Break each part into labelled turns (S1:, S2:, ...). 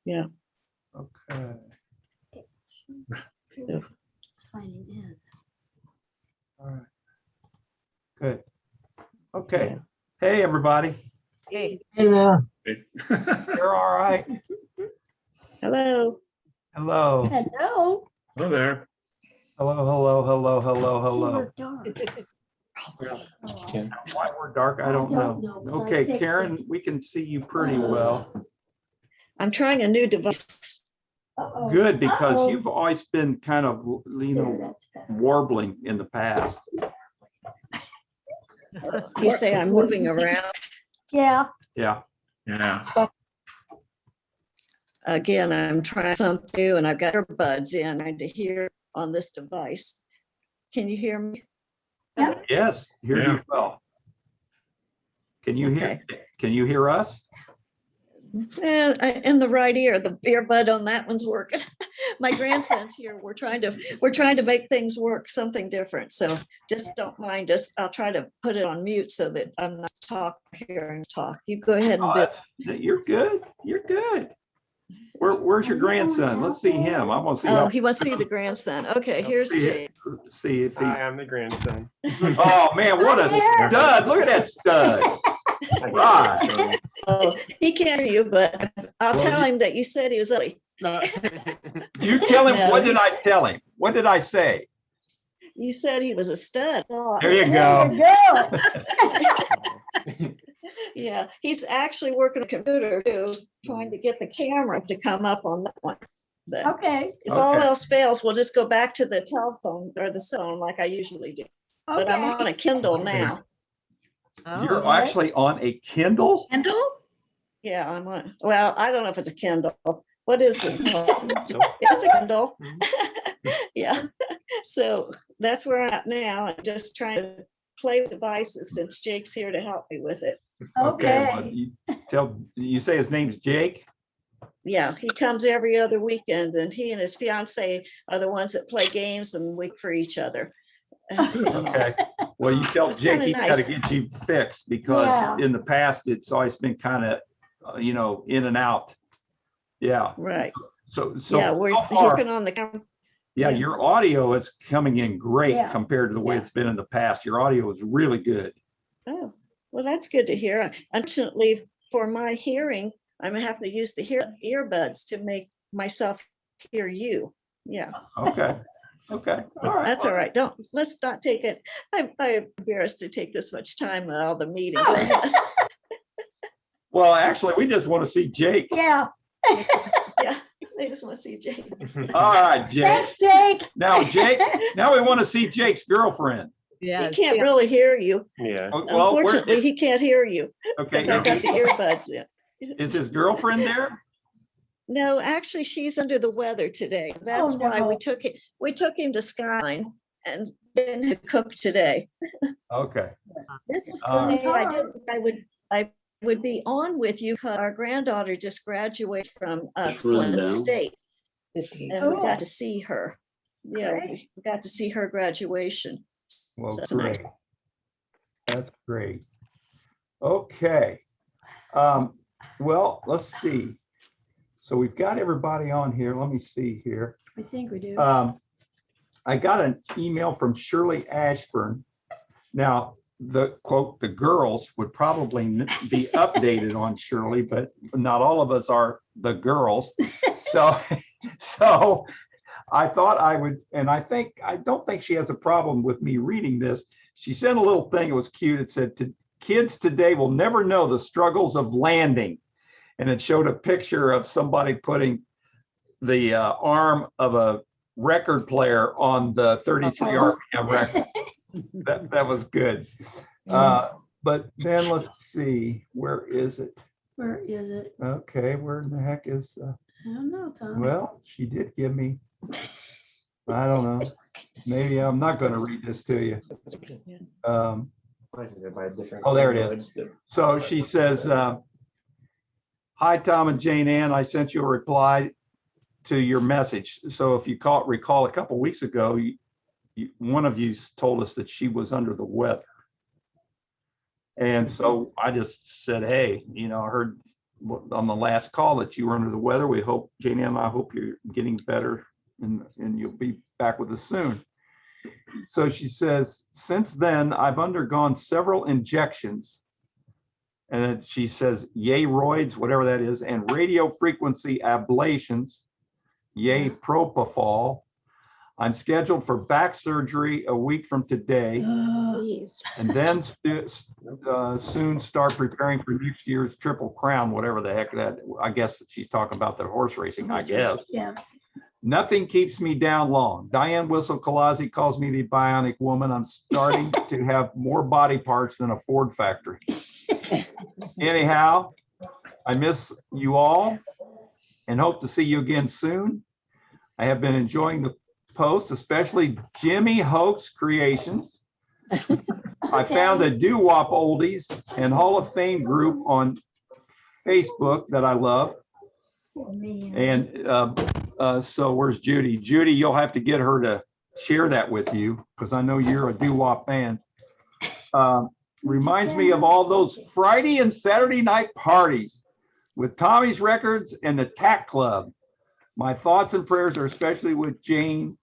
S1: Yeah.
S2: Okay.
S3: Signing in.
S2: All right. Good. Okay. Hey, everybody.
S1: Hey.
S3: Hey there.
S2: You're all right?
S1: Hello.
S2: Hello.
S3: Hello.
S4: Hello there.
S2: Hello, hello, hello, hello, hello.
S3: We're dark.
S2: Why we're dark, I don't know. Okay, Karen, we can see you pretty well.
S1: I'm trying a new device.
S2: Good, because you've always been kind of, warbling in the past.
S1: You say I'm moving around.
S3: Yeah.
S2: Yeah.
S4: Yeah.
S1: Again, I'm trying something new and I've got earbuds in. I to hear on this device. Can you hear me?
S2: Yes, hear
S4: Yeah.
S2: you well. Can you hear us?
S1: In the right ear, the earbud on that one's working. My grandson's here. We're trying to make things work, something different. So just don't mind us. I'll try to put it on mute so that I'm not hearing talk. You go ahead and do.
S2: You're good. You're good. Where's your grandson? Let's see him. I'm gonna see.
S1: Oh, he wants to see the grandson. Okay, here's Jake.
S2: See if he.
S5: I am the grandson.
S2: Oh man, what a stud! Look at that stud. Right.
S1: Oh, he can't hear you, but I'll tell him that you said he was early.
S2: You tell him.
S1: No,
S2: What did
S1: he's-
S2: I tell him? What did I say?
S1: You said he was a stud.
S2: There you go.
S1: Yeah, he's actually working on a computer too, trying to get the camera to come up on that one. But
S3: Okay.
S1: if all
S2: Okay.
S1: else fails, we'll just go back to the telephone or the phone like I usually do. But I'm on a Kindle now.
S2: You're actually on a Kindle.
S3: Kendall?
S1: Yeah, I'm on. Well, I don't know if it's a Kindle. What is it called? It's a Kindle. Yeah. So that's where I'm at now. I'm just trying to play with devices since Jake's here to help me with it.
S2: Well,
S3: Okay.
S2: you say his name's Jake.
S1: Yeah, he comes every other weekend and he and his fiance are the ones that play games and we for each other.
S2: Okay. Well, you tell
S1: It's
S2: Jake
S1: kinda
S2: he's got
S1: nice.
S2: to get you fixed because
S3: Yeah.
S2: in the past it's always been kind of, in and out. Yeah.
S1: Right.
S2: So
S1: Yeah, he's
S2: far,
S1: been on the camera.
S2: yeah,
S1: yeah.
S2: your audio is coming in great
S3: Yeah.
S2: compared to the way
S1: Yeah.
S2: it's been in the past. Your audio is really good.
S1: Oh, well, that's good to hear. Unfortunately, for my hearing, I'm gonna have to use the earbuds to make myself hear you. Yeah,
S2: Okay. Okay. All right.
S1: that's all right. Let's not take it. I'm embarrassed to take this much time at all the meeting.
S3: Oh.
S1: Go ahead.
S2: Well, actually, we just want to see Jake.
S3: Yeah.
S1: Yeah, I just want to see Jake.
S2: All right, Jake.
S3: Thanks, Jake.
S2: Now, Jake, now we want to see Jake's girlfriend.
S1: He can't really hear you.
S5: Yeah.
S2: Well, where-
S1: Unfortunately, he can't hear you
S2: okay.
S1: because I've got the earbuds in.
S2: Is his girlfriend there?
S1: No, actually, she's under the weather today. That's why
S3: no.
S1: we took him to Skyline and then cook today.
S2: Okay.
S1: This is
S2: All
S1: the
S2: right.
S1: day I would be on with you. 'Cause our granddaughter just graduated from Flint State. And we got to see her. Yeah,
S3: Great.
S1: we got to see her graduation.
S2: Well,
S1: That's nice.
S2: great. That's great. Okay. Well, let's see. So we've got everybody on here. Let me see here.
S3: I think we do.
S2: I got an email from Shirley Ashburn. Now, the quote, the girls would probably be updated on Shirley, but not all of us are the girls. So I thought I would, and I don't think she has a problem with me reading this. She sent a little thing, it was cute. It said, kids today will never know the struggles of landing. And it showed a picture of somebody putting the arm of a record player on the 33 RPM record. That was good. But then let's see, where is it?
S3: Where is it?
S2: Okay, where in the heck is,
S3: I don't know, Tom.
S2: well, she did give me, I don't know, maybe I'm not going to read this to you. Oh, there it is. So she says, hi, Tom and Jane Ann, I sent you a reply to your message. So if you recall a couple weeks ago, one of you told us that she was under the weather. And so I just said, hey, I heard on the last call that you were under the weather. We hope, Janie and I hope you're getting better and you'll be back with us soon. So she says, since then, I've undergone several injections. And then she says, yay roids, whatever that is, and radio frequency ablations, yay propofol. I'm scheduled for back surgery a week from today,
S3: Jeez.
S2: and then soon start preparing for next year's Triple Crown, whatever the heck that, I guess she's talking about the horse racing, I guess.
S3: Yeah.
S2: Nothing keeps me down long. Diane Whistle-Kalazi calls me the bionic woman. I'm starting to have more body parts than a Ford factory. Anyhow, I miss you all and hope to see you again soon. I have been enjoying the posts, especially Jimmy Hoax Creations. I found a doo-wop oldies and Hall of Fame group on Facebook that I love. And so where's Judy? Judy, you'll have to get her to share that with you because I know you're a doo-wop fan. Reminds me of all those Friday and Saturday night parties with Tommy's Records and the Tack Club. My thoughts and prayers are especially with Jane,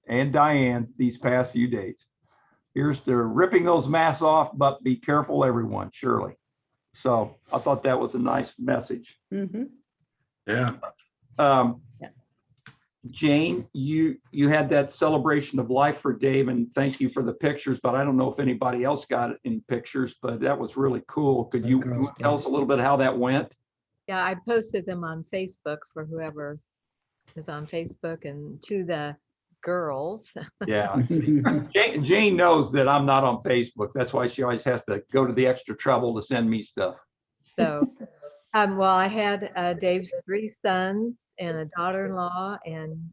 S2: and Diane these past few days. Here's to ripping those masks off, but be careful, everyone, Shirley. So I thought that was a nice message.
S1: Mhm.
S4: Yeah.
S2: Jane, you had that celebration of life for Dave, and thank you for the pictures, but I don't know if anybody else got any pictures, but that was really cool. Could you tell us a little bit how that went?
S5: Yeah, I posted them on Facebook for whoever is on Facebook and to the girls.
S2: Yeah. Jane knows that I'm not on Facebook. That's why she always has to go to the extra trouble to send me stuff.
S5: So, well, I had Dave's 3 sons and a daughter-in-law and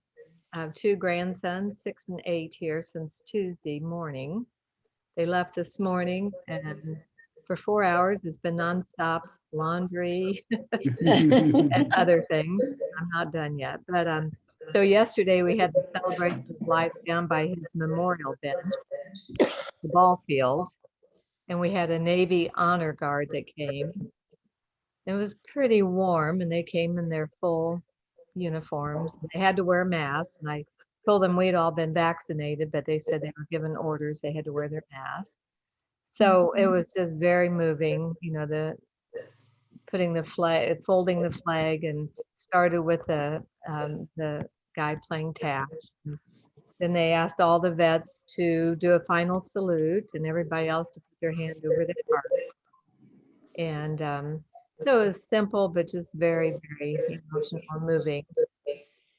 S5: 2 grandsons, 6 and 8 here since Tuesday morning. They left this morning and for 4 hours, it's been nonstop laundry and other things. I'm not done yet, but so yesterday we had the celebration of life down by his memorial bench, the ball field, and we had a Navy honor guard that came. It was pretty warm, and they came in their full uniforms. They had to wear masks, and I told them we'd all been vaccinated, but they said they were given orders they had to wear their masks. So it was just very moving, you know, the putting the flag, folding the flag, and started with the guy playing taps. Then they asked all the vets to do a final salute and everybody else to put their hand over their heart. And so it was simple, but just very, very emotional and moving.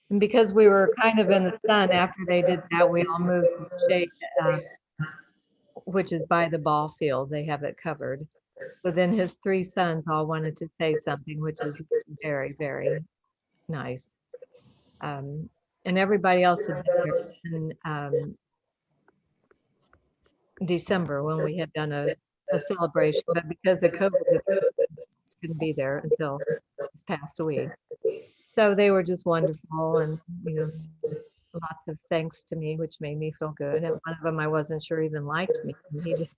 S5: And because we were kind of in the sun after they did that, we all moved to the shade, which is by the ball field. They have it covered. So then his 3 sons all wanted to say something, which is very, very nice. And everybody else had been there in December when we had done a celebration, but because of COVID, they couldn't be there until this past week. So they were just wonderful, and you know, lots of thanks to me, which made me feel good. And one of them I wasn't sure even liked me. And he just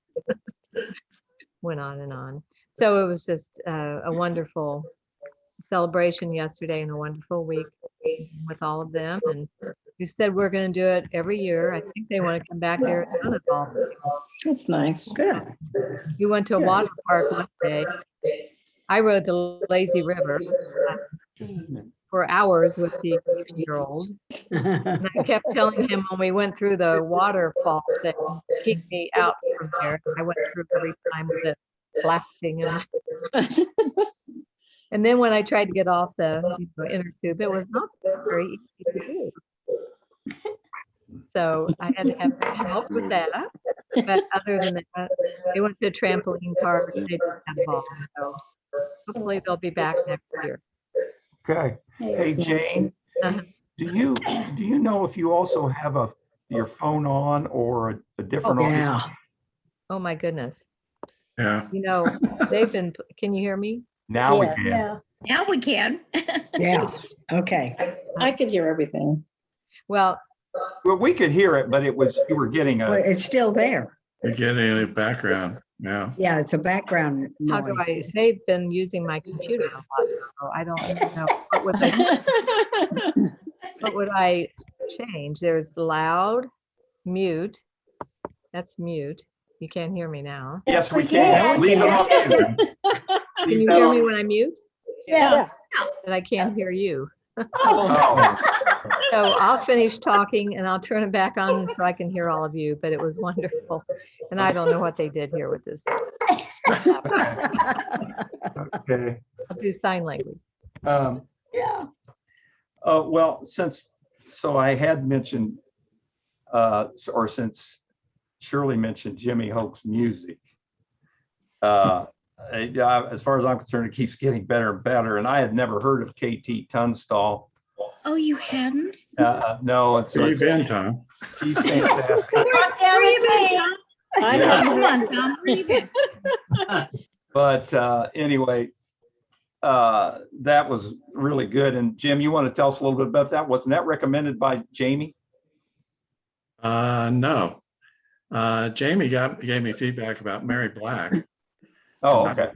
S5: went on and on. So it was just a wonderful celebration yesterday and a wonderful week with all of them. And we said we're going to do it every year. I think they want to come back there and do it all.
S6: That's nice. Good.
S5: We went to a water park one day. I rode the lazy river for hours with the 8-year-old. And I kept telling him when we went through the waterfall that keep me out from there. I went through every time with it flashing. And then when I tried to get off the inner tube, it was not very easy to do. So I had to have help with that. But other than that, they went to a trampoline park. They didn't have a ball. So hopefully they'll be back next year.
S2: Okay. Hey, Jane,
S5: Uh-huh.
S2: do you know if you also have your phone on or a different audio?
S6: Yeah.
S5: Oh my goodness.
S4: Yeah.
S5: You know, they've been, can you hear me?
S2: Now we
S6: Yes.
S2: can.
S3: Yeah.
S7: Now we can.
S6: Yeah. Okay. I could hear everything.
S5: Well,
S2: Well, we could hear it, but you were getting
S6: Well,
S2: a,
S6: it's still there.
S4: You're getting any background. Yeah.
S6: Yeah, it's a background
S5: How do I,
S6: noise.
S5: they've been using my computer a lot, so I don't know. What would I change? There's loud, mute. That's mute. You can't hear me now.
S2: Yes, we
S6: Yeah,
S2: can.
S6: we
S2: Leave it on
S6: can.
S2: mute.
S5: Can
S2: Leave
S5: you
S2: that
S5: hear
S2: on.
S5: me when I mute?
S6: Yes.
S5: But I can't hear you.
S2: Oh,
S5: So I'll finish talking and I'll turn it back on so I can hear all of you, but it was wonderful. And I don't know what they did here with this.
S2: okay.
S5: I'll do sign language.
S1: Yeah.
S2: Well, so I had mentioned, or since Shirley mentioned Jimmy Hoke's music, as far as I'm concerned, it keeps getting better and better. And I had never heard of KT Tunstall.
S7: Oh, you hadn't?
S2: No, it's
S4: Where you been, Tom?
S2: she's fantastic.
S7: Where you been, Tom?
S6: I
S2: Yeah.
S6: hadn't
S7: Come
S6: heard-
S7: on, Tom, where you been?
S2: But anyway, that was really good. And Jim, you want to tell us a little bit about that? Wasn't that recommended by Jamie?
S4: No. Jamie gave me feedback about Mary Black.
S2: Oh, okay.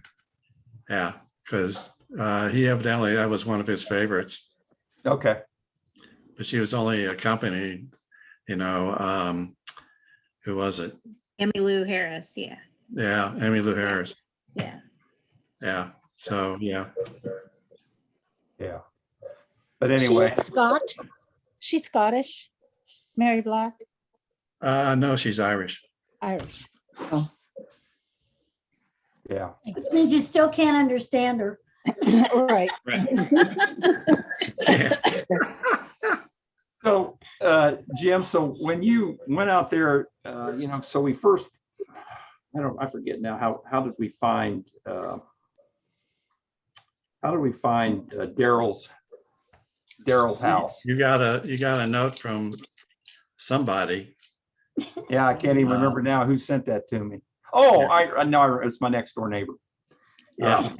S4: Yeah, because he evidently, that was one of his favorites,
S2: Okay.
S4: but she was only accompanied, who was it?
S7: Emmy Lou Harris, yeah,
S4: Yeah, Emmylou Harris.
S7: yeah.
S4: Yeah, so, yeah.
S2: Yeah. But anyway,
S8: She's Scottish, Mary Black,
S4: No, she's Irish.
S8: Irish.
S2: yeah.
S3: This means you still can't understand her.
S8: Right.
S2: So, Jim, so when you went out there, so we first, I forget now, how did we find Daryl's house?
S4: You got a note from somebody.
S2: Yeah, I can't even remember now who sent that to me. Oh, I know, it's my next door neighbor. Yeah,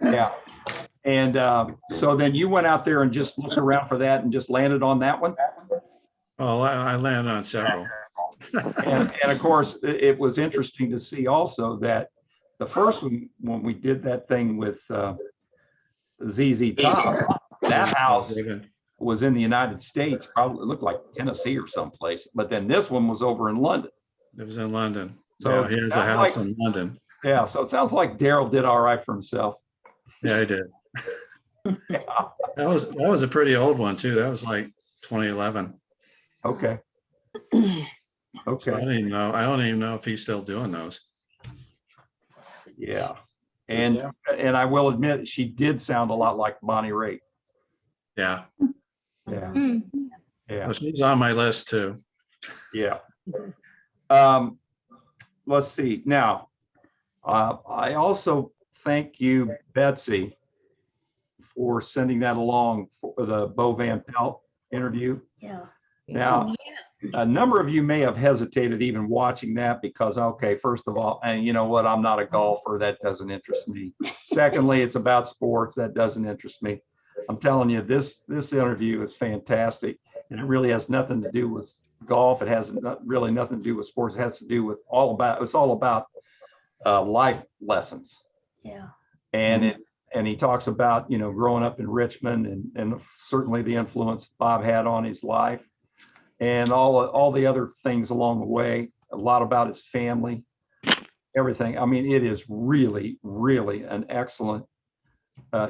S2: yeah. And so then you went out there and just looked around for that and just landed on that one?
S4: Oh, I landed on several.
S2: And of course, it was interesting to see also that the first one, when we did that thing with ZZ Top, that house was in the United States, probably looked like Tennessee or someplace, but then this one was over in London.
S4: It was in London.
S2: So
S4: Yeah, he has a
S2: sounds
S4: house
S2: like-
S4: in London.
S2: Yeah, so it sounds like Daryl did all right for himself.
S4: Yeah, he did.
S2: Yeah.
S4: That was a pretty old one too. That was like 2011.
S2: Okay.
S4: So I
S2: Okay,
S4: don't even know if he's still doing those.
S2: yeah. And I will admit, she did sound a lot like Bonnie Raitt.
S4: Yeah.
S2: Yeah,
S7: Hmm.
S2: yeah.
S4: Well, she's on my list too.
S2: Yeah. Let's see. Now, I also thank you, Betsy, for sending that along for the Bo Van Pelt interview.
S3: Yeah.
S2: Now, a number of you may have hesitated even watching that because, okay, first of all, and you know what, I'm not a golfer. That doesn't interest me. Secondly, it's about sports. That doesn't interest me. I'm telling you, this interview is fantastic. And it really has nothing to do with golf. It has really nothing to do with sports. It has to do with it's all about life lessons.
S3: Yeah.
S2: And he talks about, growing up in Richmond and certainly the influence Bob had on his life and all the other things along the way, a lot about his family, everything. I mean, it is really, really an excellent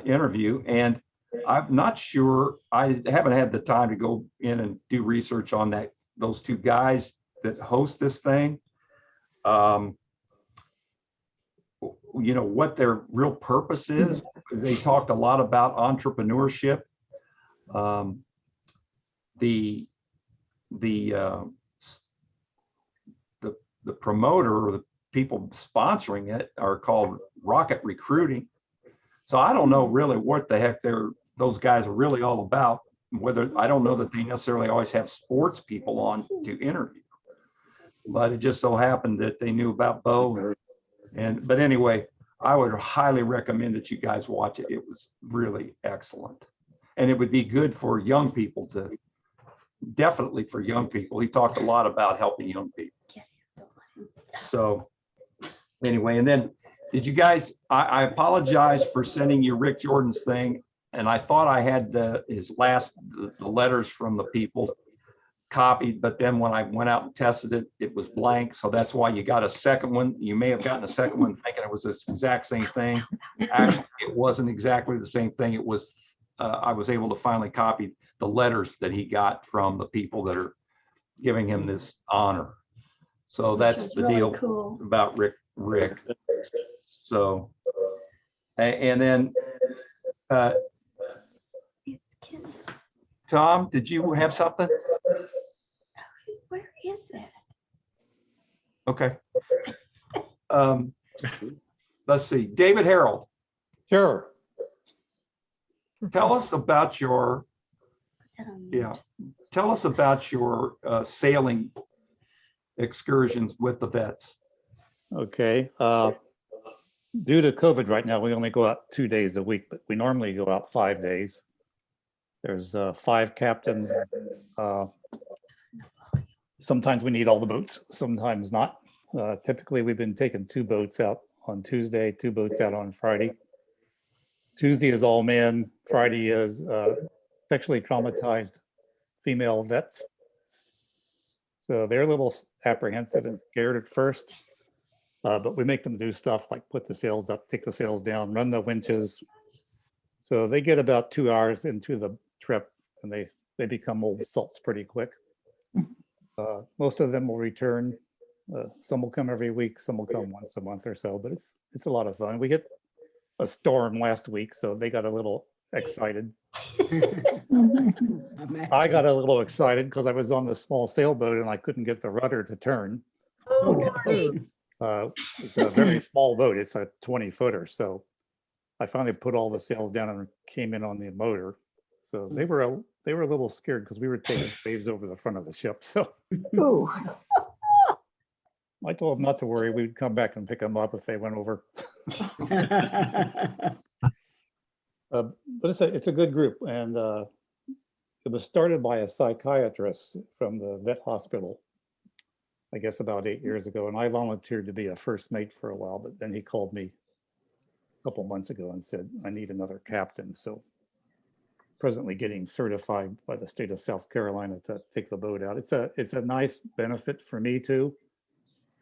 S2: interview. And I'm not sure, I haven't had the time to go in and do research on those two guys that host this thing. What their real purpose is. They talked a lot about entrepreneurship. The promoter or the people sponsoring it are called Rocket Recruiting. So I don't know really what the heck those guys are really all about. I don't know that they necessarily always have sports people on to interview, but it just so happened that they knew about Bo. But anyway, I would highly recommend that you guys watch it. It was really excellent. And it would be good for young people definitely for young people. He talked a lot about helping young people. So Anyway, and then did you guys, I apologize for sending you Rick Jordan's thing. And I thought I had the letters from the people copied, but then when I went out and tested it, it was blank. So that's why you got a second one. You may have gotten a second one thinking it was the exact same thing. Actually, it wasn't exactly the same thing. It was, I was able to finally copy the letters that he got from the people that are giving him this honor. So
S3: Which
S2: that's
S3: is
S2: the
S3: really
S2: deal
S3: cool.
S2: about Rick. So, and then, Tom, did you have something?
S3: Where is that?
S2: Okay. Let's see, David Harold,
S9: Sure.
S2: tell us about your, tell us about your sailing excursions with the vets.
S9: Okay. Due to COVID right now, we only go out 2 days a week, but we normally go out 5 days. There's 5 captains. Sometimes we need all the boats, sometimes not. Typically, we've been taking 2 boats out on Tuesday, 2 boats out on Friday. Tuesday is all men. Friday is sexually traumatized female vets. So they're a little apprehensive and scared at first, but we make them do stuff like put the sails up, take the sails down, run the winches. So they get about 2 hours into the trip and they become old salts pretty quick. Most of them will return. Some will come every week, some will come once a month or so, but it's a lot of fun. We hit a storm last week, so they got a little excited. I got a little excited because I was on the small sailboat and I couldn't get the rudder to turn. It's a very small boat. It's a 20-footer. So I finally put all the sails down and came in on the motor. So they were a little scared because we were taking waves over the front of the ship. So
S6: Ooh.
S9: I told them not to worry. We'd come back and pick them up if they went over. But it's a good group, and it was started by a psychiatrist from the vet hospital, I guess about 8 years ago, and I volunteered to be a first mate for a while, but then he called me a couple months ago and said, I need another captain. So presently getting certified by the state of South Carolina to take the boat out. It's a nice benefit for me too.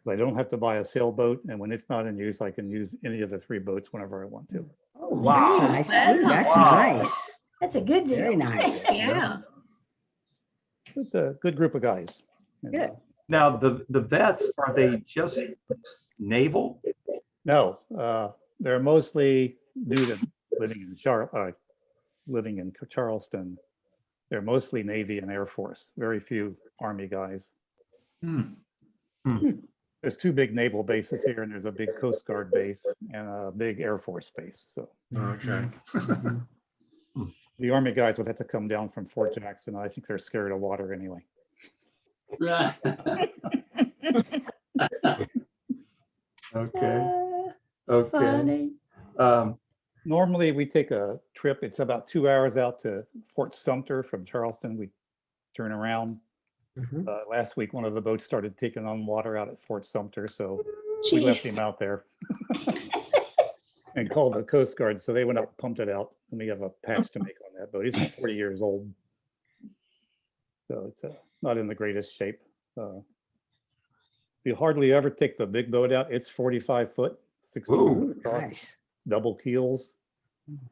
S9: I don't have to buy a sailboat, and when it's not in use, I can use any of the 3 boats whenever I want to.
S6: Oh,
S2: Wow.
S6: that's nice. Ooh, that's
S2: Wow.
S6: nice.
S3: That's a good deal.
S6: Very nice.
S7: Yeah.
S9: It's a good group of guys. And,
S6: Good.
S2: Now, the vets, are they just naval?
S9: No, they're mostly due to living in Charleston. They're mostly Navy and Air Force. Very few Army guys. There's 2 big naval bases here, and there's a big Coast Guard base and a big Air Force base. So
S4: Okay.
S9: the Army guys would have to come down from Fort Jackson. I think they're scared of water anyway.
S2: Okay, okay.
S3: Funny.
S9: Normally, we take a trip. It's about 2 hours out to Fort Sumter from Charleston. We turn around.
S6: Mhm.
S9: Last week, one of the boats started taking on water out at Fort Sumter, so we left him out there and called the Coast Guard. So they went up, pumped it out, and we have a patch to make on that boat. It's 40 years old, so it's not in the greatest shape. You hardly ever take the big boat out. It's 45 foot, 60
S2: Ooh,
S9: foot across,
S6: Nice.
S9: double keels.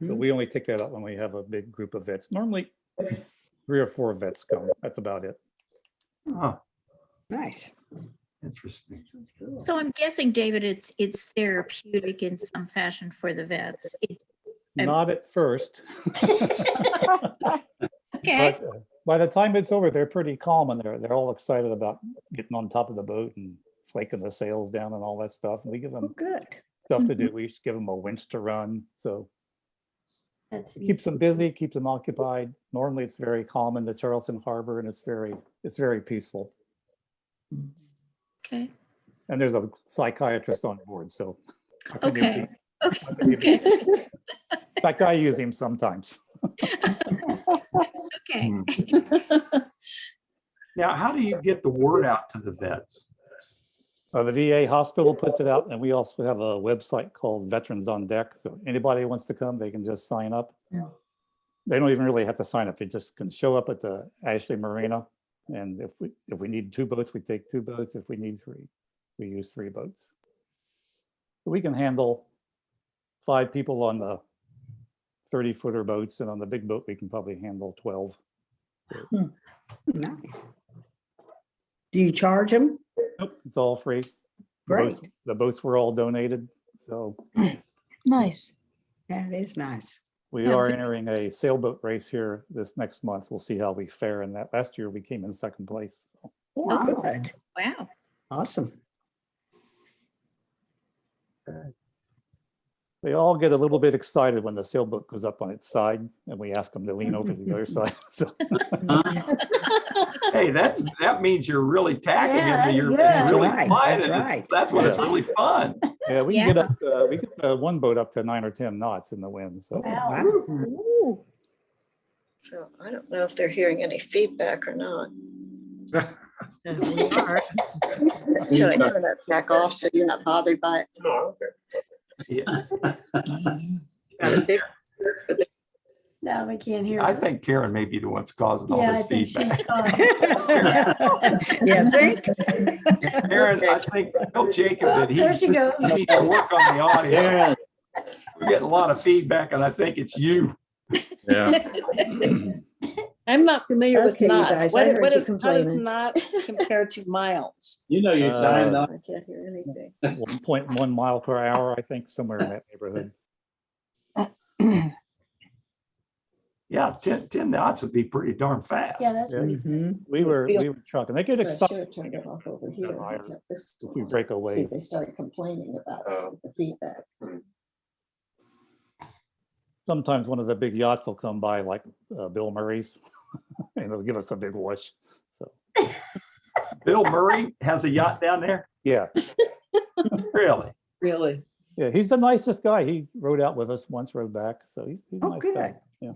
S9: But
S6: Mhm.
S9: we only take that out when we have a big group of vets. Normally, 3 or 4 vets come. That's about it.
S2: Huh,
S6: Nice.
S2: interesting.
S7: So I'm guessing, David, it's therapeutic in some fashion for the vets.
S9: Not at first.
S7: Okay.
S9: But by the time it's over, they're pretty calm and they're all excited about getting on top of the boat and flaking the sails down and all that stuff. And we give
S6: Oh,
S9: them
S6: good.
S9: stuff to do. We used to give them a winch to run. So
S3: That's
S9: it keeps them busy, keeps them occupied. Normally it's very calm in the Charleston Harbor and it's very peaceful.
S7: Okay.
S9: And there's a psychiatrist on board. So I can give
S7: Okay.
S9: you-
S7: Okay.
S9: I can give you-
S7: Okay.
S9: in fact, I use him sometimes.
S7: Okay.
S2: Now, how do you get the word out to the vets?
S9: The VA hospital puts it out, and we also have a website called Veterans on Deck. So anybody who wants to come, they can just sign up.
S6: Yeah.
S9: They don't even really have to sign up. They just can show up at the Ashley Marina. And if we need 2 boats, we take 2 boats. If we need 3, we use 3 boats. We can handle 5 people on the 30-footer boats, and on the big boat, we can probably handle 12.
S6: Nice. Do you charge them?
S9: Nope, it's all free.
S6: Great.
S9: The boats were all donated, so
S8: Nice.
S6: That is nice.
S9: we
S8: Yeah,
S9: are
S8: vi-
S9: entering a sailboat race here this next month. We'll see how we fare in that. Last year, we came in 2nd place. So
S6: Oh,
S7: Oh.
S6: good.
S7: Wow.
S6: Awesome.
S9: they all get a little bit excited when the sailboat goes up on its side, and we ask them to lean over to the other side. So
S2: Hey, that means you're really tacking
S3: Yeah,
S2: into your,
S3: that's
S2: really
S6: right,
S2: flying
S6: that's
S2: it.
S6: right.
S2: That's when it's
S9: Yeah.
S2: really fun.
S9: yeah, we can get up. We get one boat up to 9 or 10 knots in the wind. So
S6: Wow.
S7: Ooh.
S1: So I don't know if they're hearing any feedback or not.
S5: We are.
S1: Should I turn that back off so you're not bothered by it?
S2: Yeah.
S3: No, we can't hear.
S2: I
S3: her.
S2: think Karen may be the one that's causing all
S3: Yeah, I
S2: this
S3: think she's
S2: feedback.
S3: gone.
S6: Yeah, think.
S2: Karen, I think, tell Jacob that
S3: There she goes.
S2: he needs to work on the audio.
S9: yeah,
S2: We're getting a lot of feedback, and I think it's you.
S4: Yeah.
S8: I'm not familiar with
S1: Okay, you
S8: knots.
S1: guys, I heard
S8: What
S1: you
S8: is, how does
S1: complaining.
S8: knots compare to miles?
S10: You know you're
S9: Uh,
S10: signed up.
S1: I can't hear anything.
S9: 1.1 mile per hour, I think, somewhere in that neighborhood.
S2: Yeah, 10 knots would be pretty darn fast.
S3: Yeah, that's
S9: Yeah.
S3: pretty.
S6: Mhm.
S9: We were trucking. They get
S1: So I
S9: excited
S1: should have turned it off over here. and
S9: higher
S1: kept this
S9: if we
S1: on.
S9: break
S1: See
S9: away.
S1: if they started complaining about the feedback.
S9: Sometimes one of the big yachts will come by, like Bill Murray's, and it'll give us a big whoosh. So
S2: Bill Murray has a yacht down there?
S9: yeah,
S2: Really?
S8: Really?
S9: yeah, he's the nicest guy. He rode out with us once, rode back, so he's a
S6: Oh,
S9: nice guy.
S6: good.
S9: Yeah.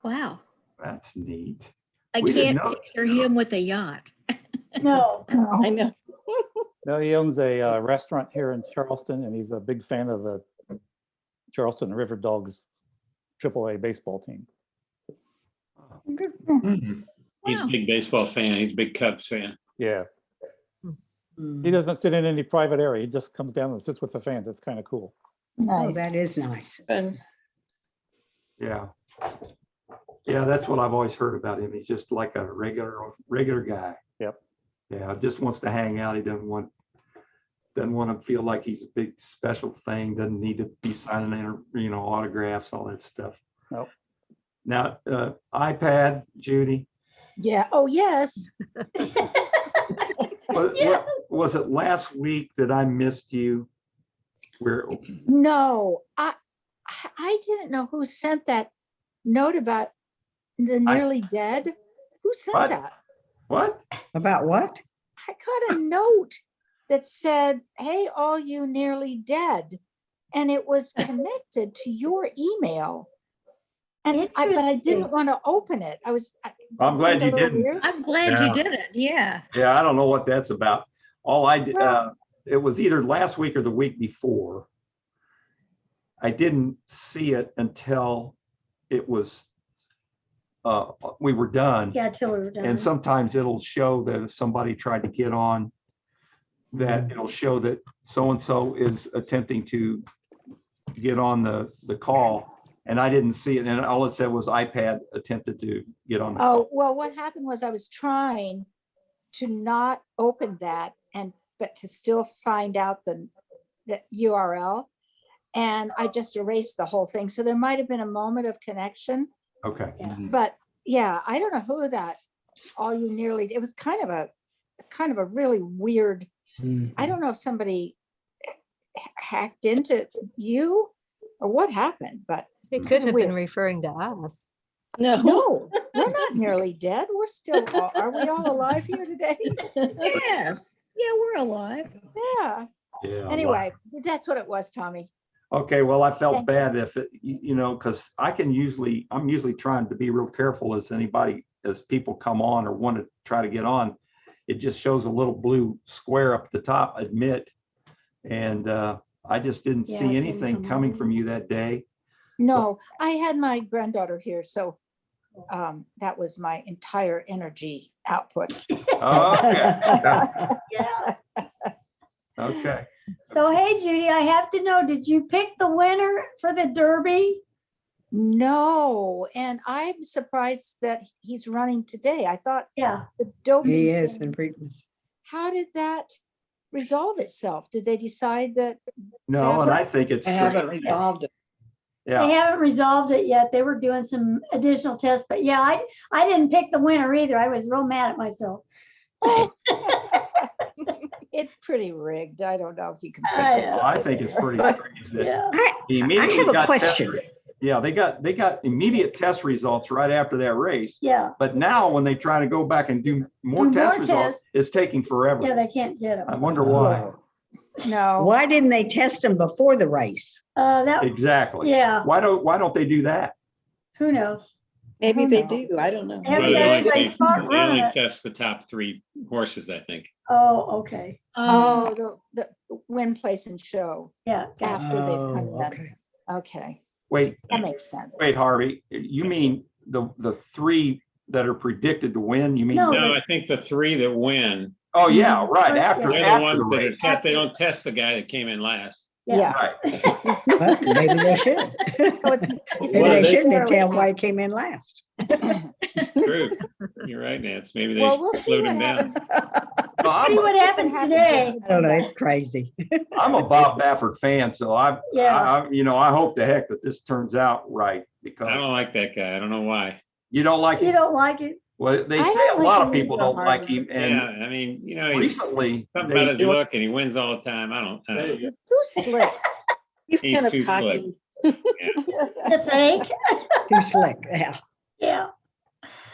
S7: Wow.
S2: That's neat.
S7: I
S2: We didn't
S7: can't
S2: know.
S7: picture him with a yacht.
S3: No,
S8: I know.
S9: No, he owns a restaurant here in Charleston, and he's a big fan of the Charleston River Dogs AAA baseball team.
S6: Good.
S4: Mhm.
S10: He's a
S7: Wow.
S10: big baseball fan. He's a big Cubs fan.
S9: Yeah,
S6: Mm.
S9: he doesn't sit in any private area. He just comes down and sits with the fans. It's kind of cool.
S6: Oh,
S8: Nice.
S6: that is nice.
S2: Yeah. Yeah, that's what I've always heard about him. He's just like a regular guy.
S9: Yep.
S2: Yeah, just wants to hang out. He doesn't want to feel like he's a big special thing, doesn't need to be signing, autographs, all that stuff.
S9: Nope.
S2: Now, iPad, Judy,
S8: Yeah. Oh, yes.
S2: was it last week that I missed you? Where,
S8: No, I didn't know who sent that note about the nearly dead. Who sent
S2: What?
S8: that?
S2: what?
S6: About what?
S8: I got a note that said, "Hey, all you nearly dead," and it was connected to your email. But I didn't
S3: Interesting.
S8: want to open it.
S2: I'm
S8: it
S2: glad
S8: seemed a
S2: you
S8: little
S2: didn't.
S8: weird.
S7: I'm glad
S4: Yeah.
S7: you did it. Yeah.
S2: Yeah, I don't know what that's about. All I did,
S8: Well-
S2: it was either last week or the week before. I didn't see it until it was, we were done.
S3: yeah, till we were done.
S2: And sometimes it'll show that if somebody tried to get on, that it'll show that so-and-so is attempting to get on the call. And I didn't see it. And all it said was iPad attempted to get on the
S8: Oh,
S2: call.
S8: well, what happened was I was trying to not open that but to still find out the URL. And I just erased the whole thing. So there might have been a moment of connection,
S2: Okay.
S8: but yeah, I don't know who that it was kind of a really weird, I don't know if somebody hacked into you or what happened, but
S5: It
S8: It's
S5: could have been
S8: weird.
S5: referring to us.
S8: no, we're not nearly dead. We're still, are we all alive here today?
S7: Yes. Yeah, we're alive.
S8: Yeah.
S2: Yeah. well,
S8: Anyway, that's what it was, Tommy.
S2: Okay, well, I felt
S8: Thank
S2: bad if it, because I'm usually trying to be real careful as people come on or want to try to get on. it just shows a little blue square up at the top, admit. And I just didn't
S3: Yeah, it
S2: see
S3: didn't
S2: anything
S3: come
S2: coming
S3: on.
S2: from you that day.
S8: No, I had my granddaughter here, so that was my entire energy output.
S2: Oh, okay,
S3: Yeah.
S2: okay.
S3: So, hey, Judy, I have to know, did you pick the winner for the Derby?
S8: No, and I'm surprised that he's running today. I thought
S3: Yeah.
S8: the doping
S6: He is
S8: thing-
S6: in Preakness.
S8: How did that resolve itself? Did they decide that?
S2: No, and I think it's.
S6: I haven't resolved it.
S3: They
S2: Yeah,
S3: haven't resolved it yet. They were doing some additional tests, but yeah, I didn't pick the winner either. I was real mad at myself.
S8: It's pretty rigged. I don't know if you can. pick
S3: I
S8: it.
S3: know.
S2: well, I think it's pretty strange that
S3: Yeah.
S2: he
S6: I
S2: immediately
S6: have a
S2: got
S6: question.
S2: tested. Yeah, they got immediate test results right after that race.
S3: Yeah.
S2: But now when they try to go back and do more
S3: Do more
S2: test results,
S3: tests.
S2: it's taking
S3: Yeah,
S2: forever.
S3: they can't get
S2: I
S3: them.
S2: wonder why.
S6: Oh.
S8: No,
S6: Why didn't they test him before the race?
S3: That,
S2: Exactly.
S3: yeah,
S2: Why don't they do that?
S3: who knows?
S6: Maybe
S8: Who
S6: they
S8: knows?
S6: do. I don't know.
S3: Yeah,
S10: Well, they
S3: yeah,
S10: only
S3: they
S10: take-
S3: start
S10: they only
S3: running it.
S10: test the top 3 horses, I think.
S3: Oh, okay.
S8: oh, the win, place and show
S3: Yeah. Gotcha.
S8: after they've
S6: Oh,
S8: come in.
S6: okay.
S8: Okay,
S2: Wait,
S8: that makes sense.
S2: wait, Harvey, you mean the 3 that are predicted to win? You mean?
S3: No.
S10: No, I think the 3 that win,
S2: Oh, yeah, right,
S3: Yeah.
S2: after,
S10: they're the
S2: after
S10: ones
S2: the
S10: that are
S2: race.
S10: test. They don't test the guy that came in last.
S8: Yeah.
S2: Right.
S6: Well, maybe they should.
S8: So it's
S6: Maybe they
S8: not
S6: shouldn't
S8: necessarily-
S6: tell why he came in last.
S10: True. You're right, Nance. Maybe they
S8: Well, we'll see
S10: slowed
S8: what
S10: him down.
S8: happens.
S2: No, I'm
S3: See
S2: a-
S3: what happens today.
S6: I don't know. It's crazy.
S2: I'm a Bob Baffert fan, so
S3: Yeah.
S2: I hope to heck that this turns out right
S10: I
S2: because
S10: don't like that guy. I don't know why.
S2: you don't like
S3: You
S2: it.
S3: don't like it?
S2: Well, they
S8: I
S2: say
S8: don't
S2: a
S8: like
S2: lot
S8: him
S2: of people
S8: either,
S2: don't like
S8: Harvey.
S2: him,
S10: Yeah,
S2: and
S10: I mean, he's
S2: recently
S10: something
S2: they
S10: about his
S2: do it-
S10: look, and he wins all the time. I don't know.
S8: Too slick.
S6: He's
S10: He's
S6: kind of
S10: too slick.
S6: cocky,
S3: You think?
S6: too slick. Yeah.
S3: Yeah.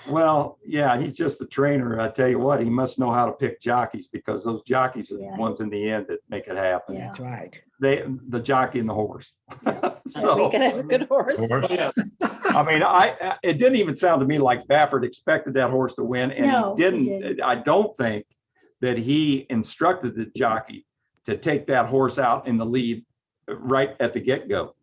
S2: Well, yeah, he's just the trainer. I tell you what, he must know how to pick jockeys because those jockeys are the
S3: Yeah.
S2: ones in the end that make it happen.
S3: Yeah.
S6: That's right.
S2: The jockey and the horse.
S6: We
S2: So,
S6: can have a good horse.
S2: I mean, it didn't even sound to me like Baffert expected that horse to win, and
S3: No,
S2: he
S3: he
S2: didn't.
S3: didn't.
S2: I don't think that he instructed the jockey to take that horse out in the lead right at the get-go.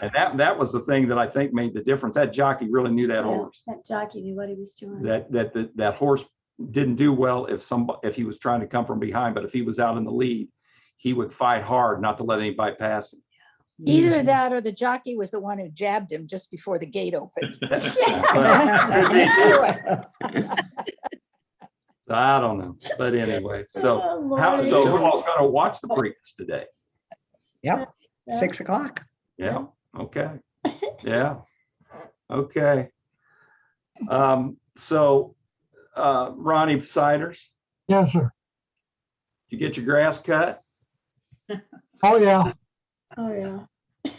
S2: And that was the thing that I think made the difference. That jockey really knew that
S3: Yeah,
S2: horse.
S3: That jockey knew what he was doing.
S2: That horse didn't do well if he was trying to come from behind, but if he was out in the lead, he would fight hard not to let anybody pass him.
S8: Either that or the jockey was the one who jabbed him just before the gate opened.
S2: I don't know, but anyway, so
S3: Oh,
S2: so
S3: Lordy.
S2: who all's gonna watch the Preakness today?
S6: Yep.
S3: Yeah.
S6: 6 o'clock.
S2: Yeah, okay, yeah, okay. So, Ronnie Siders,
S11: Yes, sir.
S2: did you get your grass cut?
S11: Oh, yeah.
S3: Oh, yeah.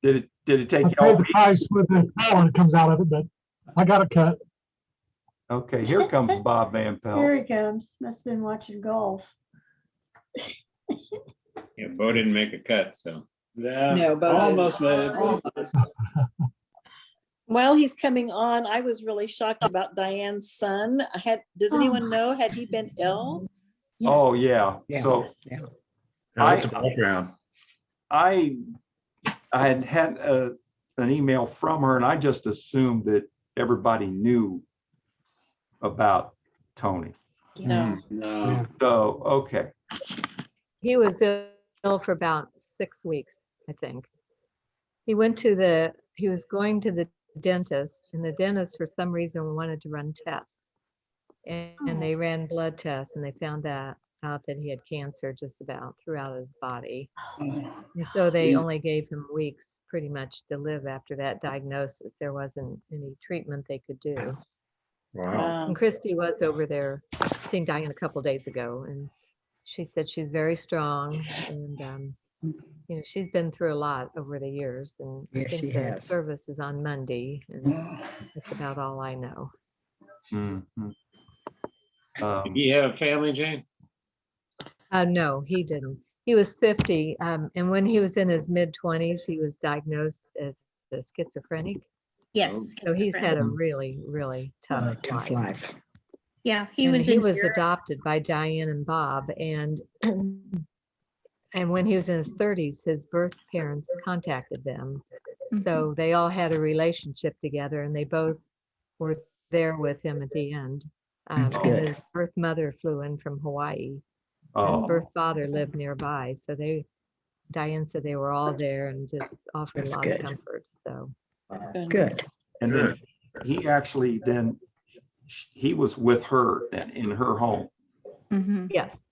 S2: Did it take
S11: I
S2: you all
S11: paid the
S2: week?
S11: price with the power that comes out of it, but I got it cut.
S2: Okay, here comes Bob Van
S3: Here
S2: Pelt.
S3: he comes. Must have been watching golf.
S10: Yeah, Bo didn't make a cut, so.
S12: Yeah,
S6: No, but
S12: almost made it.
S6: almost. While he's coming on, I was really shocked about Diane's son. Does anyone know, had he been ill?
S2: Oh, yeah,
S6: Yeah.
S2: so
S6: Yeah.
S4: Yeah, that's a background.
S2: I had an email from her and I just assumed that everybody knew about Tony.
S6: No.
S12: No.
S2: So, okay,
S5: He was ill for about 6 weeks, I think. He was going to the dentist, and the dentist for some reason wanted to run tests. And they ran blood tests and they found out that he had cancer just about throughout his body. And so they only gave him weeks pretty much to live after that diagnosis. There wasn't any treatment they could do.
S4: Wow.
S5: And Christy was over there seeing Diane a couple days ago, and she said she's very strong, and she's been through a lot over the years, and I
S6: Yes,
S5: think
S6: she
S5: the
S6: has.
S5: service is on Monday, and that's about all I know.
S2: mhm.
S10: Did he have a family, Jane?
S5: No, he didn't. He was 50, and when he was in his mid-20s, he was diagnosed as a schizophrenic.
S7: Yes.
S5: So he's had a
S2: Mhm.
S5: really, really tough
S6: Tough
S5: life.
S6: life.
S7: Yeah, he
S5: And
S7: was
S5: he
S7: in
S5: was
S7: Europe.
S5: adopted by Diane and Bob, and and when he was in his 30s, his birth parents contacted them.
S7: Mhm.
S5: So they all had a relationship together, and they both were there with him at the end.
S12: That's
S5: And
S12: good.
S5: his birth mother flew in from Hawaii. His
S2: Oh,
S5: birth father lived nearby, so Diane said they were all there and just offered a
S12: That's
S5: lot
S12: good.
S5: of comfort. So
S12: Good.
S2: and then he actually then, he was with her then in her home
S7: Mhm.
S5: yes,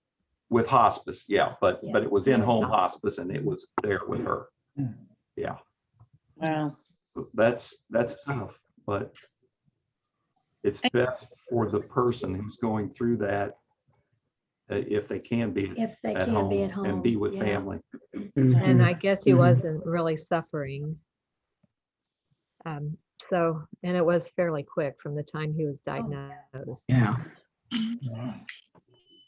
S2: with hospice. Yeah, but it was in home
S5: Hospice.
S2: hospice and it was there with her. Yeah,
S6: Wow.
S2: that's tough, but it's best for the person who's going through that, if they can be
S3: If they
S2: at
S3: can be at
S2: home and be
S3: home,
S2: with
S3: yeah.
S2: family.
S5: and I guess he
S12: Mhm.
S5: wasn't really suffering. So, and it was fairly quick from the time he was diagnosed.
S12: Yeah.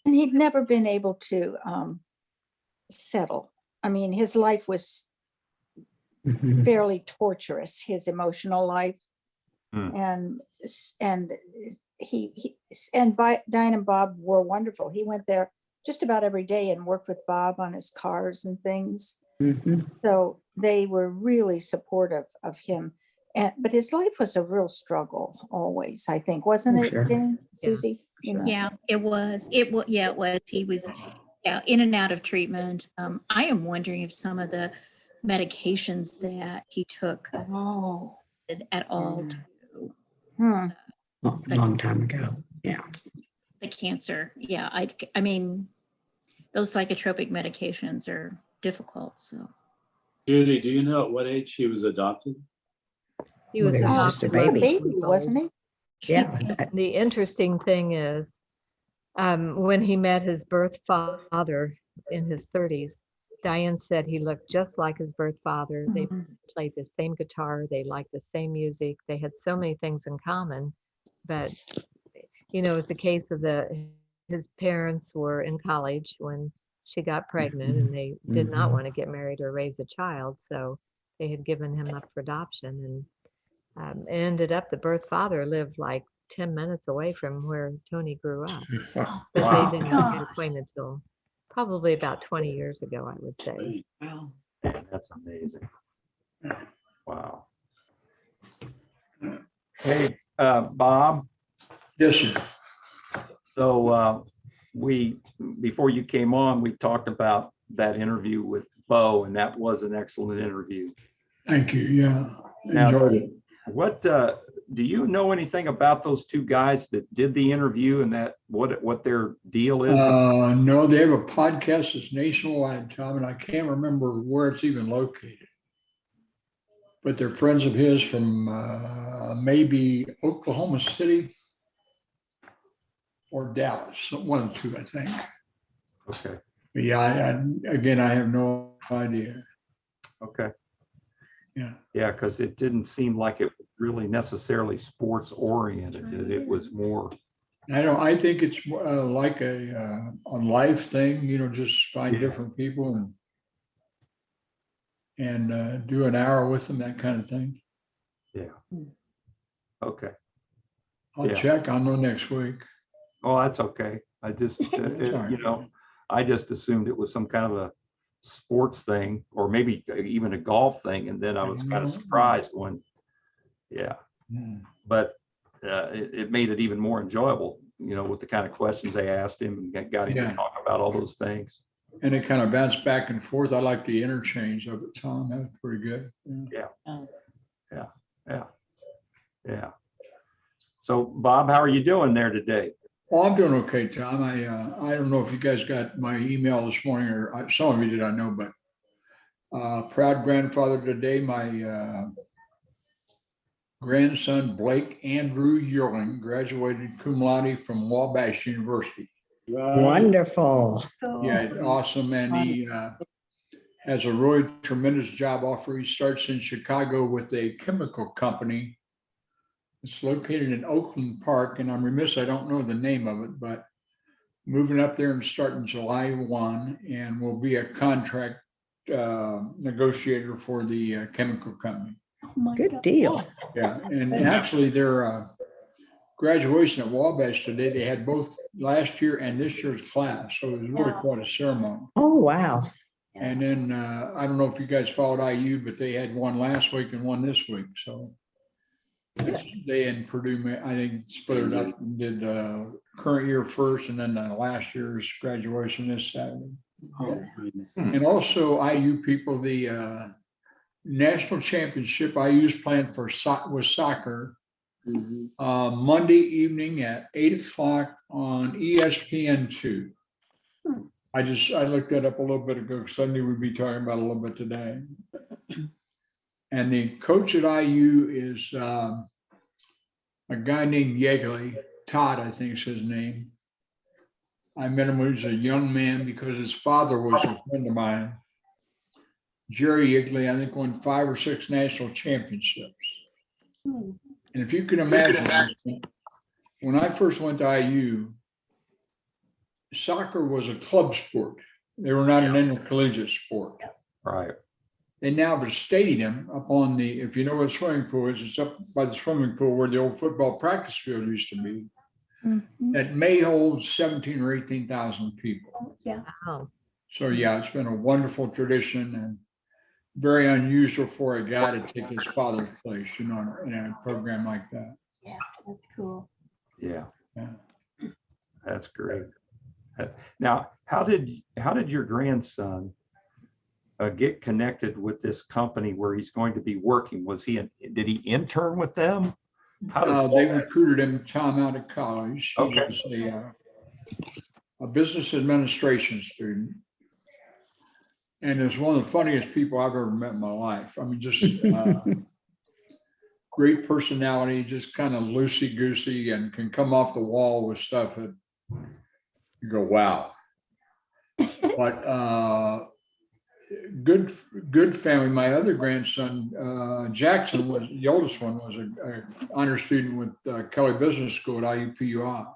S12: And he'd never been able to settle. I mean, his life was
S2: Mm-hmm.
S12: Mhm. fairly torturous, his emotional life.
S2: Mm.
S12: And Diane and Bob were wonderful. He went there just about every day and worked with Bob on his cars and things.
S2: Mm-hmm.
S12: So they were really supportive of him. But his life was a real struggle always, I think, wasn't
S2: Oh,
S12: it,
S2: sure.
S12: Jane,
S5: Yeah.
S12: Susie? You know?
S7: Yeah, it was. Yeah, it was. He was, yeah, in and out of treatment. I am wondering if some of the medications that he took
S12: Oh.
S7: at all
S12: Yeah.
S7: to
S12: Hmm.
S2: Long time ago. Yeah.
S7: the cancer. Yeah, I mean, those psychotropic medications are difficult, so.
S10: Judy, do you know at what age he was adopted?
S5: He was
S12: he was just a
S5: adopted when he was
S12: baby,
S5: 8 months
S12: wasn't
S5: old.
S12: he? Yeah.
S5: The interesting thing is, when he met his birth father in his 30s, Diane said he looked just like his birth father. They played the same guitar, they liked the same music, they had so many things in common. But, it's a case of his parents were in college when she got pregnant, and they did not want to get married or raise a child. So they had given him up for adoption, and ended up the birth father lived like 10 minutes away from where Tony grew up. But
S2: Wow.
S5: they didn't get acquainted until probably about 20 years ago, I would say.
S6: Wow.
S2: Man, that's amazing. Wow. Hey, Bob.
S13: Yes, sir.
S2: So before you came on, we talked about that interview with Bo, and that was an excellent interview.
S13: Thank you. Yeah,
S2: Now,
S13: enjoyed it.
S2: What do you know anything about those two guys that did the interview and that what their deal is?
S13: No, they have a podcast that's nationwide, Tom, and I can't remember where it's even located. But they're friends of his from maybe Oklahoma City or Dallas, one of the two, I think.
S2: Okay.
S13: But yeah, I have no idea.
S2: Okay.
S13: Yeah.
S2: Yeah, because it didn't seem like it was really necessarily sports oriented. It was more.
S13: I think it's like a life thing, just find different people and do an hour with them, that kind of thing.
S2: Yeah. Okay.
S13: I'll check. I'll know next week.
S2: Oh, that's okay. I just, I just assumed it was some kind of a sports thing or maybe even a golf thing. And then I was kind of surprised when, but it made it even more enjoyable, with the kind of questions they asked him and got him to talk about all those things.
S13: And it kind of bounced back and forth. I like the interchange of it, Tom. That was pretty good.
S2: Yeah. So Bob, how are you doing there today?
S13: Oh, I'm doing okay, Tom. I don't know if you guys got my email this morning or some of you did, I know, but proud grandfather today, my grandson, Blake Andrew Yearling, graduated cum laude from Wabash University.
S12: Wonderful.
S13: Yeah, awesome. And he has a really tremendous job offer. He starts in Chicago with a chemical company. It's located in Oakland Park, and I'm remiss, I don't know the name of it, but moving up there and starting July 1 and will be a contract negotiator for the chemical company.
S12: Good deal.
S13: Yeah, and actually they're graduation at Wabash today. They had both last year and this year's class, so it was really
S3: Yeah.
S13: quite a ceremony.
S14: Oh, wow.
S13: And then, I don't know if you guys followed IU, but they had one last week and one this week, so. They and Purdue, I think, split it up and did current year first and then last year's graduation this Saturday.
S14: Oh,
S13: And also IU people, the national championship IU's playing for was soccer. Monday evening at 8 o'clock on ESPN2. I looked that up a little bit ago because I knew we'd be talking about it a little bit today. And the coach at IU is a guy named Yegley, Todd, I think is his name. I met him when he was a young man because his father was a friend of mine. Jerry Yegley, I think, won 5 or 6 national championships. And if you can imagine, when I first went to IU, soccer was a club sport. They were not an intercollegiate sport.
S2: Right.
S13: They now have a stadium up on the, if you know what a swimming pool is, it's up by the swimming pool where the old football practice field used to be. That may hold 17 or 18,000 people.
S3: Yeah.
S5: Wow.
S13: So yeah, it's been a wonderful tradition and very unusual for a guy to take his father's place, in a program like that.
S3: Yeah, that's cool.
S2: Yeah,
S13: Yeah.
S2: that's great. Now, how did your grandson get connected with this company where he's going to be working? Did he intern with them?
S13: They recruited him time out of college. He
S2: Okay.
S13: was a business administration student. And is one of the funniest people I've ever met in my life. I mean, just great personality, just kind of loosey-goosey and can come off the wall with stuff that you go, wow. But good family. My other grandson, Jackson, was the oldest one, was an honor student with Kelly Business School at IUPUI.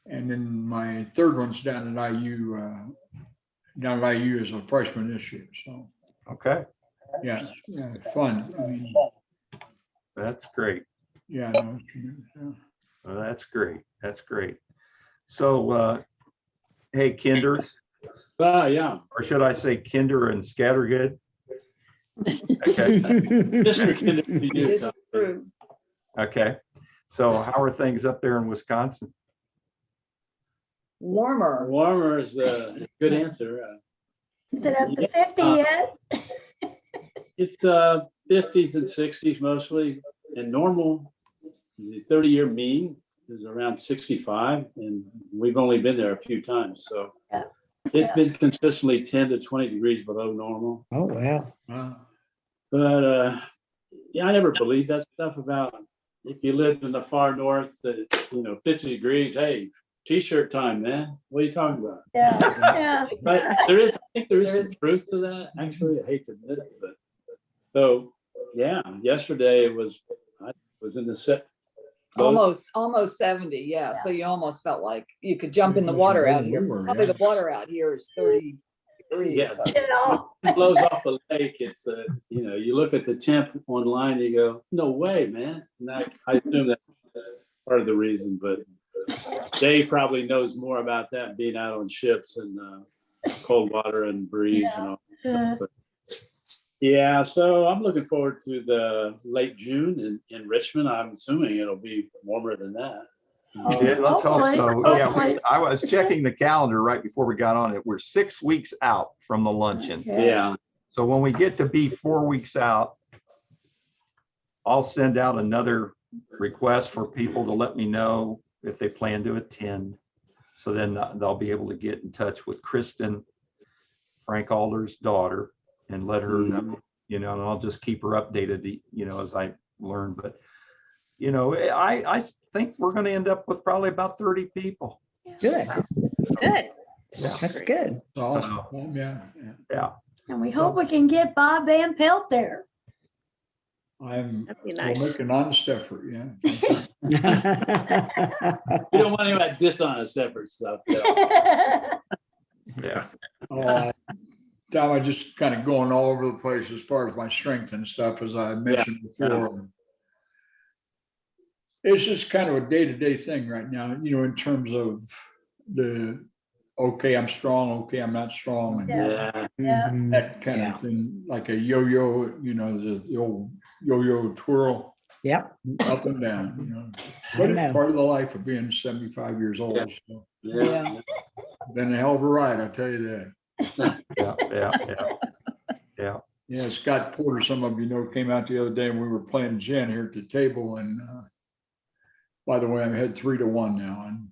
S13: And then my third one's down at IU as a freshman this year. So
S2: Okay,
S13: yeah, fun. I mean,
S2: that's great.
S13: yeah, no,
S2: Well, that's great. That's great. So, hey, Kinder,
S10: Yeah.
S2: or should I say Kinder and Scattergood? Okay,
S10: Mr. Kinder, to you,
S14: It's
S10: Tom.
S14: true.
S2: okay. So how are things up there in Wisconsin?
S14: Warmer.
S10: Warmer is a good answer.
S3: Is it up to
S10: Yeah.
S3: 50 yet?
S10: It's 50s and 60s mostly, and normal, the 30-year mean is around 65, and we've only been there a few times, so
S3: Yeah.
S10: it's been consistently 10 to 20 degrees below normal.
S14: Oh, wow.
S10: But yeah, I never believed that stuff about if you lived in the far north, that 50 degrees, hey, t-shirt time, man. What are you talking about?
S3: Yeah, yeah.
S10: But I think there is some truth to that. Actually, I hate to admit it, but so yeah, yesterday I was in the set.
S14: Almost 70, yeah. So you almost felt like you could jump in the water out here. Probably the water out here is 30 degrees.
S10: Yeah.
S14: so-
S10: It blows off the lake. It's you look at the temp online, you go, no way, man. And I assume that's part of the reason, but Dave probably knows more about that being out on ships and cold water and breeze and all. But, yeah, so I'm looking forward to the late June in Richmond. I'm assuming it'll be warmer than that.
S2: Yeah, let's hope
S3: Hopefully,
S2: so. Yeah,
S3: hopefully.
S2: I was checking the calendar right before we got on it. We're 6 weeks out from the luncheon.
S3: Okay.
S10: Yeah.
S2: So when we get to be 4 weeks out, I'll send out another request for people to let me know if they plan to attend. So then they'll be able to get in touch with Kristen, Frank Alder's daughter, and let her know, and I'll just keep her updated, as I learn. But, I think we're going to end up with probably about 30 people.
S14: Good.
S7: Good.
S14: That's good.
S13: Yeah.
S2: Yeah.
S3: And we hope we can get Bob Van Pelt there.
S13: We'll
S1: That'd be nice.
S13: make an honest effort, yeah.
S10: We don't want any of that dishonest effort stuff.
S2: Yeah.
S13: Tom, I just kind of going all over the place as far as my strength and stuff, as I mentioned before. It's just kind of a day-to-day thing right now, in terms of okay, I'm strong, okay, I'm not strong. And
S6: Yeah.
S13: that kind of thing, like a yo-yo, the old yo-yo twirl.
S15: Yep.
S13: Up and down,
S15: I
S13: But
S15: know.
S13: it's part of the life of being 75 years old. So.
S6: Yeah.
S13: Been a hell of a ride, I'll tell you that.
S2: Yeah.
S13: Yeah, Scott Porter, some of you know, came out the other day and we were playing gin here at the table. And by the way, I'm ahead 3-1 now. And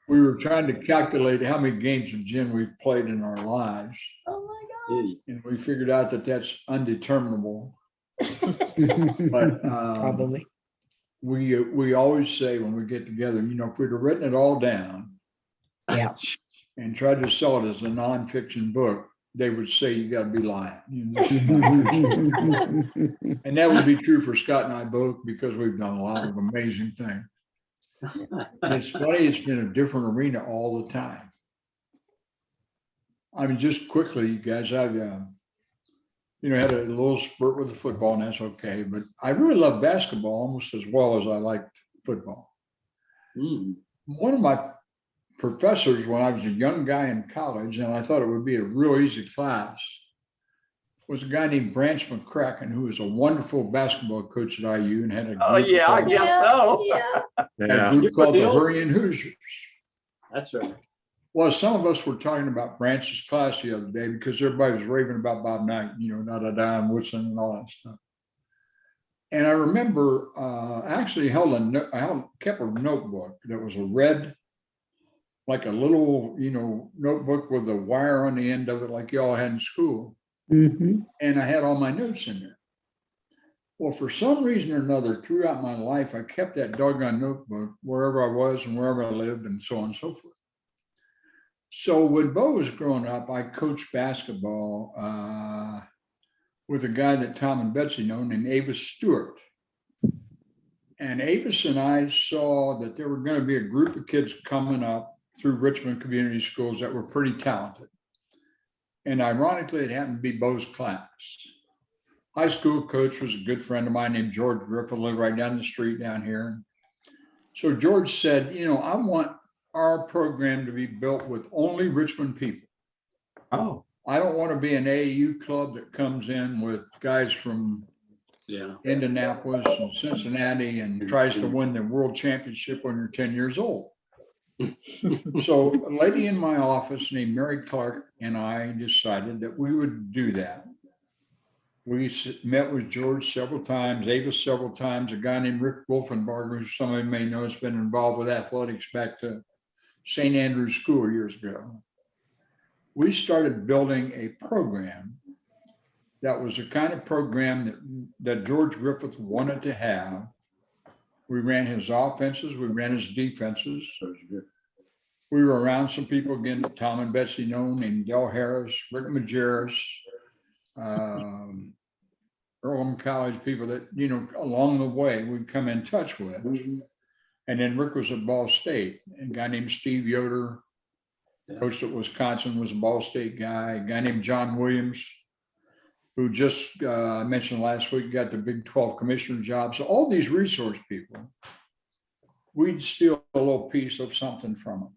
S13: we were trying to calculate how many games of gin we've played in our lives.
S3: Oh my gosh.
S13: And we figured out that that's undeterminable. But
S15: Probably.
S13: we always say when we get together, if we'd have written it all down
S15: Yeah.
S13: and tried to sell it as a nonfiction book, they would say you got to be lying. And that would be true for Scott and I both, because we've done a lot of amazing things. And it's funny, it's been a different arena all the time. I mean, just quickly, you guys, I've had a little spurt with the football, and that's okay. But I really love basketball almost as well as I liked football. One of my professors when I was a young guy in college, and I thought it would be a real easy class, was a guy named Branch McCracken, who was a wonderful basketball coach at IU and had a
S2: Oh, yeah, I guess so.
S13: a group called the Hurricane Hoosiers.
S10: That's right.
S13: Well, some of us were talking about Branch's class the other day because everybody was raving about Bob Knight, da-da-da, and Woodson and all that stuff. And I remember actually I kept a notebook that was a red, like a little, notebook with a wire on the end of it, like y'all had in school. And I had all my notes in there. Well, for some reason or another, throughout my life, I kept that doggone notebook wherever I was and wherever I lived and so on and so forth. So when Bo was growing up, I coached basketball with a guy that Tom and Betsy know named Avis Stewart. And Avis and I saw that there were going to be a group of kids coming up through Richmond Community Schools that were pretty talented. And ironically, it happened to be Bo's class. High school coach was a good friend of mine named George Griffith, lived right down the street down here. So George said, I want our program to be built with only Richmond people.
S2: Oh.
S13: I don't want to be an AAU club that comes in with guys from Indianapolis and Cincinnati and tries to win the world championship when you're 10 years old. So a lady in my office named Mary Clark and I decided that we would do that. We met with George several times, Avis several times, a guy named Rick Wolfenbarger, who some of you may know has been involved with athletics back to St. Andrew's School years ago. We started building a program that was the kind of program that George Griffith wanted to have. We ran his offenses, we ran his defenses. We were around some people, again, that Tom and Betsy know, named Del Harris, Rick Majerus, Earlham College people that, along the way we'd come in touch with. And then Rick was at Ball State. A guy named Steve Yoder, coached at Wisconsin, was a Ball State guy. A guy named John Williams, who just mentioned last week, got the Big 12 commissioner job. So all these resource people, we'd steal a little piece of something from them.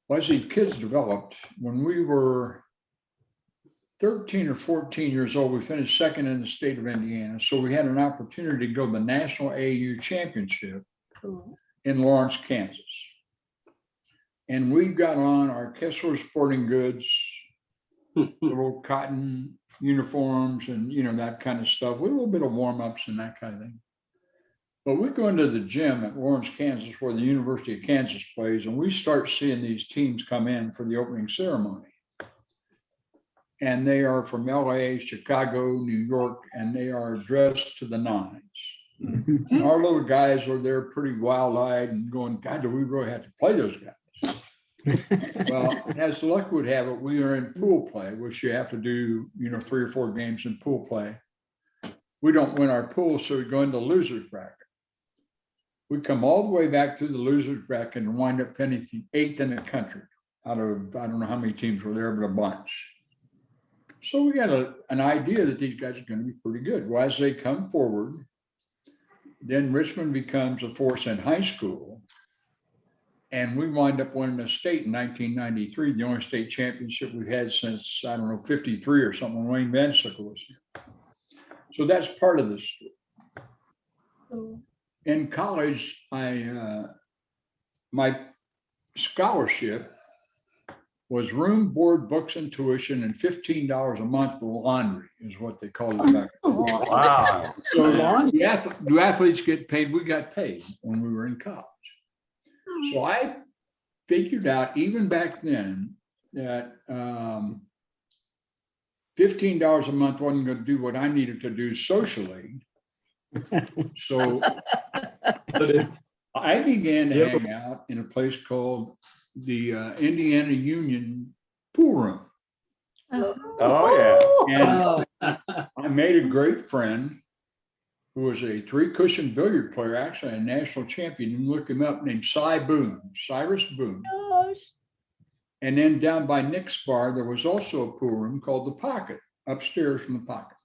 S13: Well, as these kids developed, when we were 13 or 14 years old, we finished second in the state of Indiana. So we had an opportunity to go to the National AAU Championship in Lawrence, Kansas. And we got on our Kessler Sporting Goods, little cotton uniforms and, that kind of stuff, with a little bit of warm-ups and that kind of thing. But we go into the gym at Lawrence, Kansas, where the University of Kansas plays, and we start seeing these teams come in for the opening ceremony. And they are from LA, Chicago, New York, and they are dressed to the nines. Our little guys were there pretty wild-eyed and going, God, do we really have to play those guys? Well, as luck would have it, we are in pool play, which you have to do, 3 or 4 games in pool play. We don't win our pool, so we go into the loser's bracket. We come all the way back through the loser's bracket and wind up finishing 8th in the country out of, I don't know how many teams were there, but a bunch. So we got an idea that these guys are going to be pretty good. Well, as they come forward, Then Richmond becomes a force in high school. And we wind up winning the state in 1993, the only state championship we've had since, I don't know, 53 or something, when Wayne Van Sickle was here. So that's part of this story. In college, my scholarship was room, board, books, and tuition, and $15 a month for laundry is what they called it back.
S2: Wow.
S13: So do athletes get paid? We got paid when we were in college. So I figured out even back then that $15 a month wasn't going to do what I needed to do socially. So I began to hang out in a place called the Indiana Union Pool Room.
S2: Oh, yeah.
S13: And I made a great friend who was a 3-cushion billiard player, actually a national champion. You can look him up, named Cy Boone, Cyrus Boone.
S3: Gosh.
S13: And then down by Nick's bar, there was also a pool room called the Pocket, upstairs from the Pocket,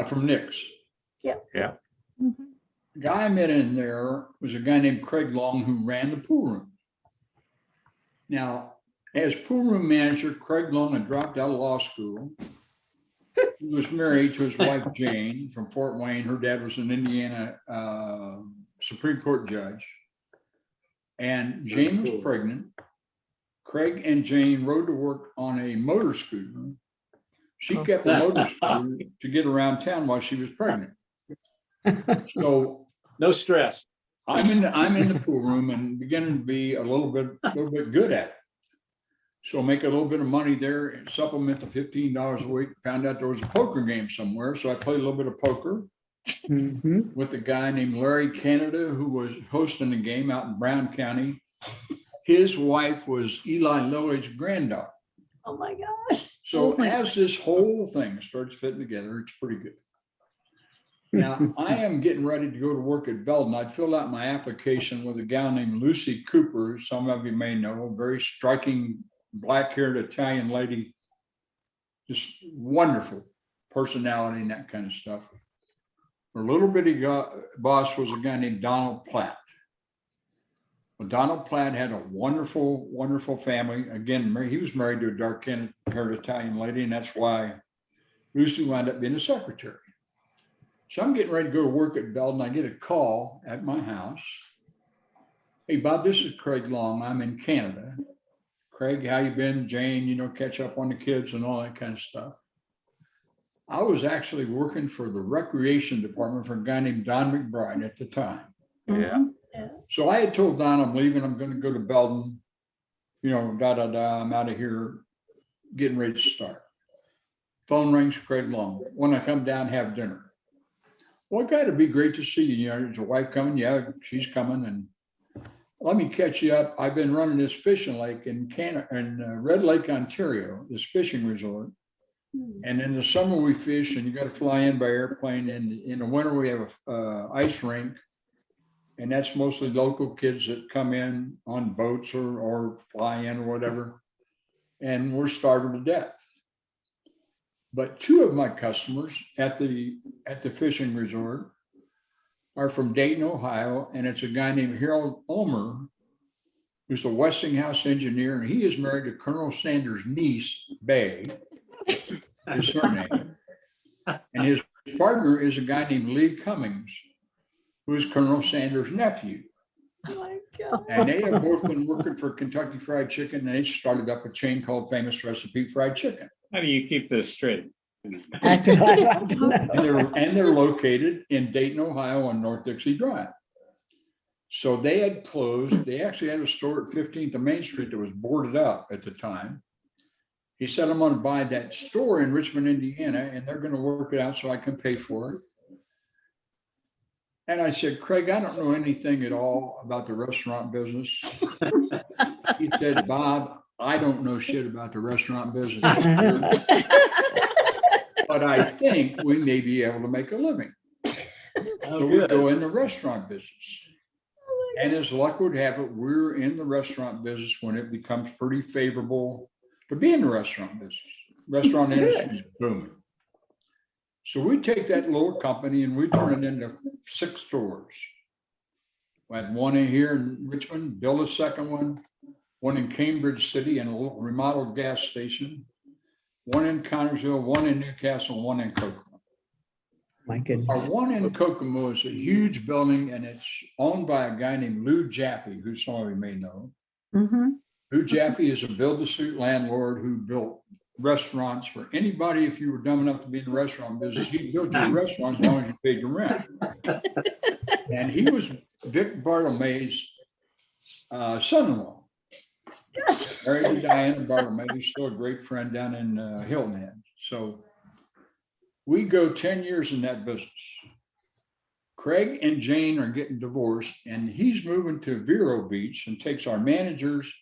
S13: from Nick's.
S3: Yep.
S2: Yeah.
S13: The guy I met in there was a guy named Craig Long who ran the pool room. Now, as pool room manager, Craig Long had dropped out of law school. He was married to his wife, Jane, from Fort Wayne. Her dad was an Indiana Supreme Court judge. And Jane was pregnant. Craig and Jane rode to work on a motor scooter. She kept the motor scooter to get around town while she was pregnant. So
S10: no stress.
S13: I'm in the pool room and beginning to be a little bit good at it. So make a little bit of money there and supplement the $15 a week. Found out there was a poker game somewhere. So I played a little bit of poker with a guy named Larry Canada, who was hosting the game out in Brown County. His wife was Eli Lilly's granddaughter.
S3: Oh my gosh.
S13: So as this whole thing starts fitting together, it's pretty good. Now, I am getting ready to go to work at Belden. I filled out my application with a gal named Lucy Cooper. Some of you may know, a very striking black-haired Italian lady, just wonderful personality and that kind of stuff. Her little bitty boss was a guy named Donald Platt. Well, Donald Platt had a wonderful, wonderful family. Again, he was married to a dark-haired Italian lady, and that's why Lucy wound up being a secretary. So I'm getting ready to go to work at Belden. I get a call at my house. Hey, Bob, this is Craig Long. I'm in Canada. Craig, how you been? Jane, catch up on the kids and all that kind of stuff. I was actually working for the recreation department for a guy named Don McBride at the time.
S2: Yeah.
S13: So I had told Don I'm leaving. I'm going to go to Belden. I'm out of here, getting ready to start. Phone rings, Craig Long. When I come down, have dinner. Well, God, it'd be great to see you. Is your wife coming? Yeah, she's coming. And let me catch you up. I've been running this fishing lake in Red Lake, Ontario, this fishing resort. And in the summer we fish, and you got to fly in by airplane. And in the winter we have a ice rink, and that's mostly local kids that come in on boats or fly in or whatever. And we're starving to death. But 2 of my customers at the fishing resort are from Dayton, Ohio, and it's a guy named Harold Ulmer, who's a Westinghouse engineer, and he is married to Colonel Sanders' niece, Bay, is her name. And his partner is a guy named Lee Cummings, who is Colonel Sanders' nephew.
S3: Oh my God.
S13: And they have both been working for Kentucky Fried Chicken, and they started up a chain called Famous Recipe Fried Chicken.
S10: How do you keep this straight?
S13: And they're located in Dayton, Ohio on North Dixie Drive. So they had closed. They actually had a store at 15th and Main Street that was boarded up at the time. He said, I'm going to buy that store in Richmond, Indiana, and they're going to work it out so I can pay for it. And I said, Craig, I don't know anything at all about the restaurant business. He said, Bob, I don't know shit about the restaurant business, but I think we may be able to make a living. So we go in the restaurant business. And as luck would have it, we're in the restaurant business when it becomes pretty favorable to be in the restaurant business. Restaurant industry is booming. So we take that little company and we turn it into 6 stores. We had one in here in Richmond, built a second one in Cambridge City and a little remodeled gas station, one in Connersville, one in Newcastle, one in Kokomo.
S15: My goodness.
S13: Our one in Kokomo is a huge building and it's owned by a guy named Lou Jaffe, who some of you may know. Lou Jaffe is a build-to-suit landlord who built restaurants for anybody. If you were dumb enough to be in the restaurant business, he'd build you a restaurant as long as you paid your rent. And he was Vic Bartlemy's son-in-law. Married to Diana Bartlemy, who's still a great friend down in Hilton Head. So we go 10 years in that business. Craig and Jane are getting divorced and he's moving to Vero Beach and takes our managers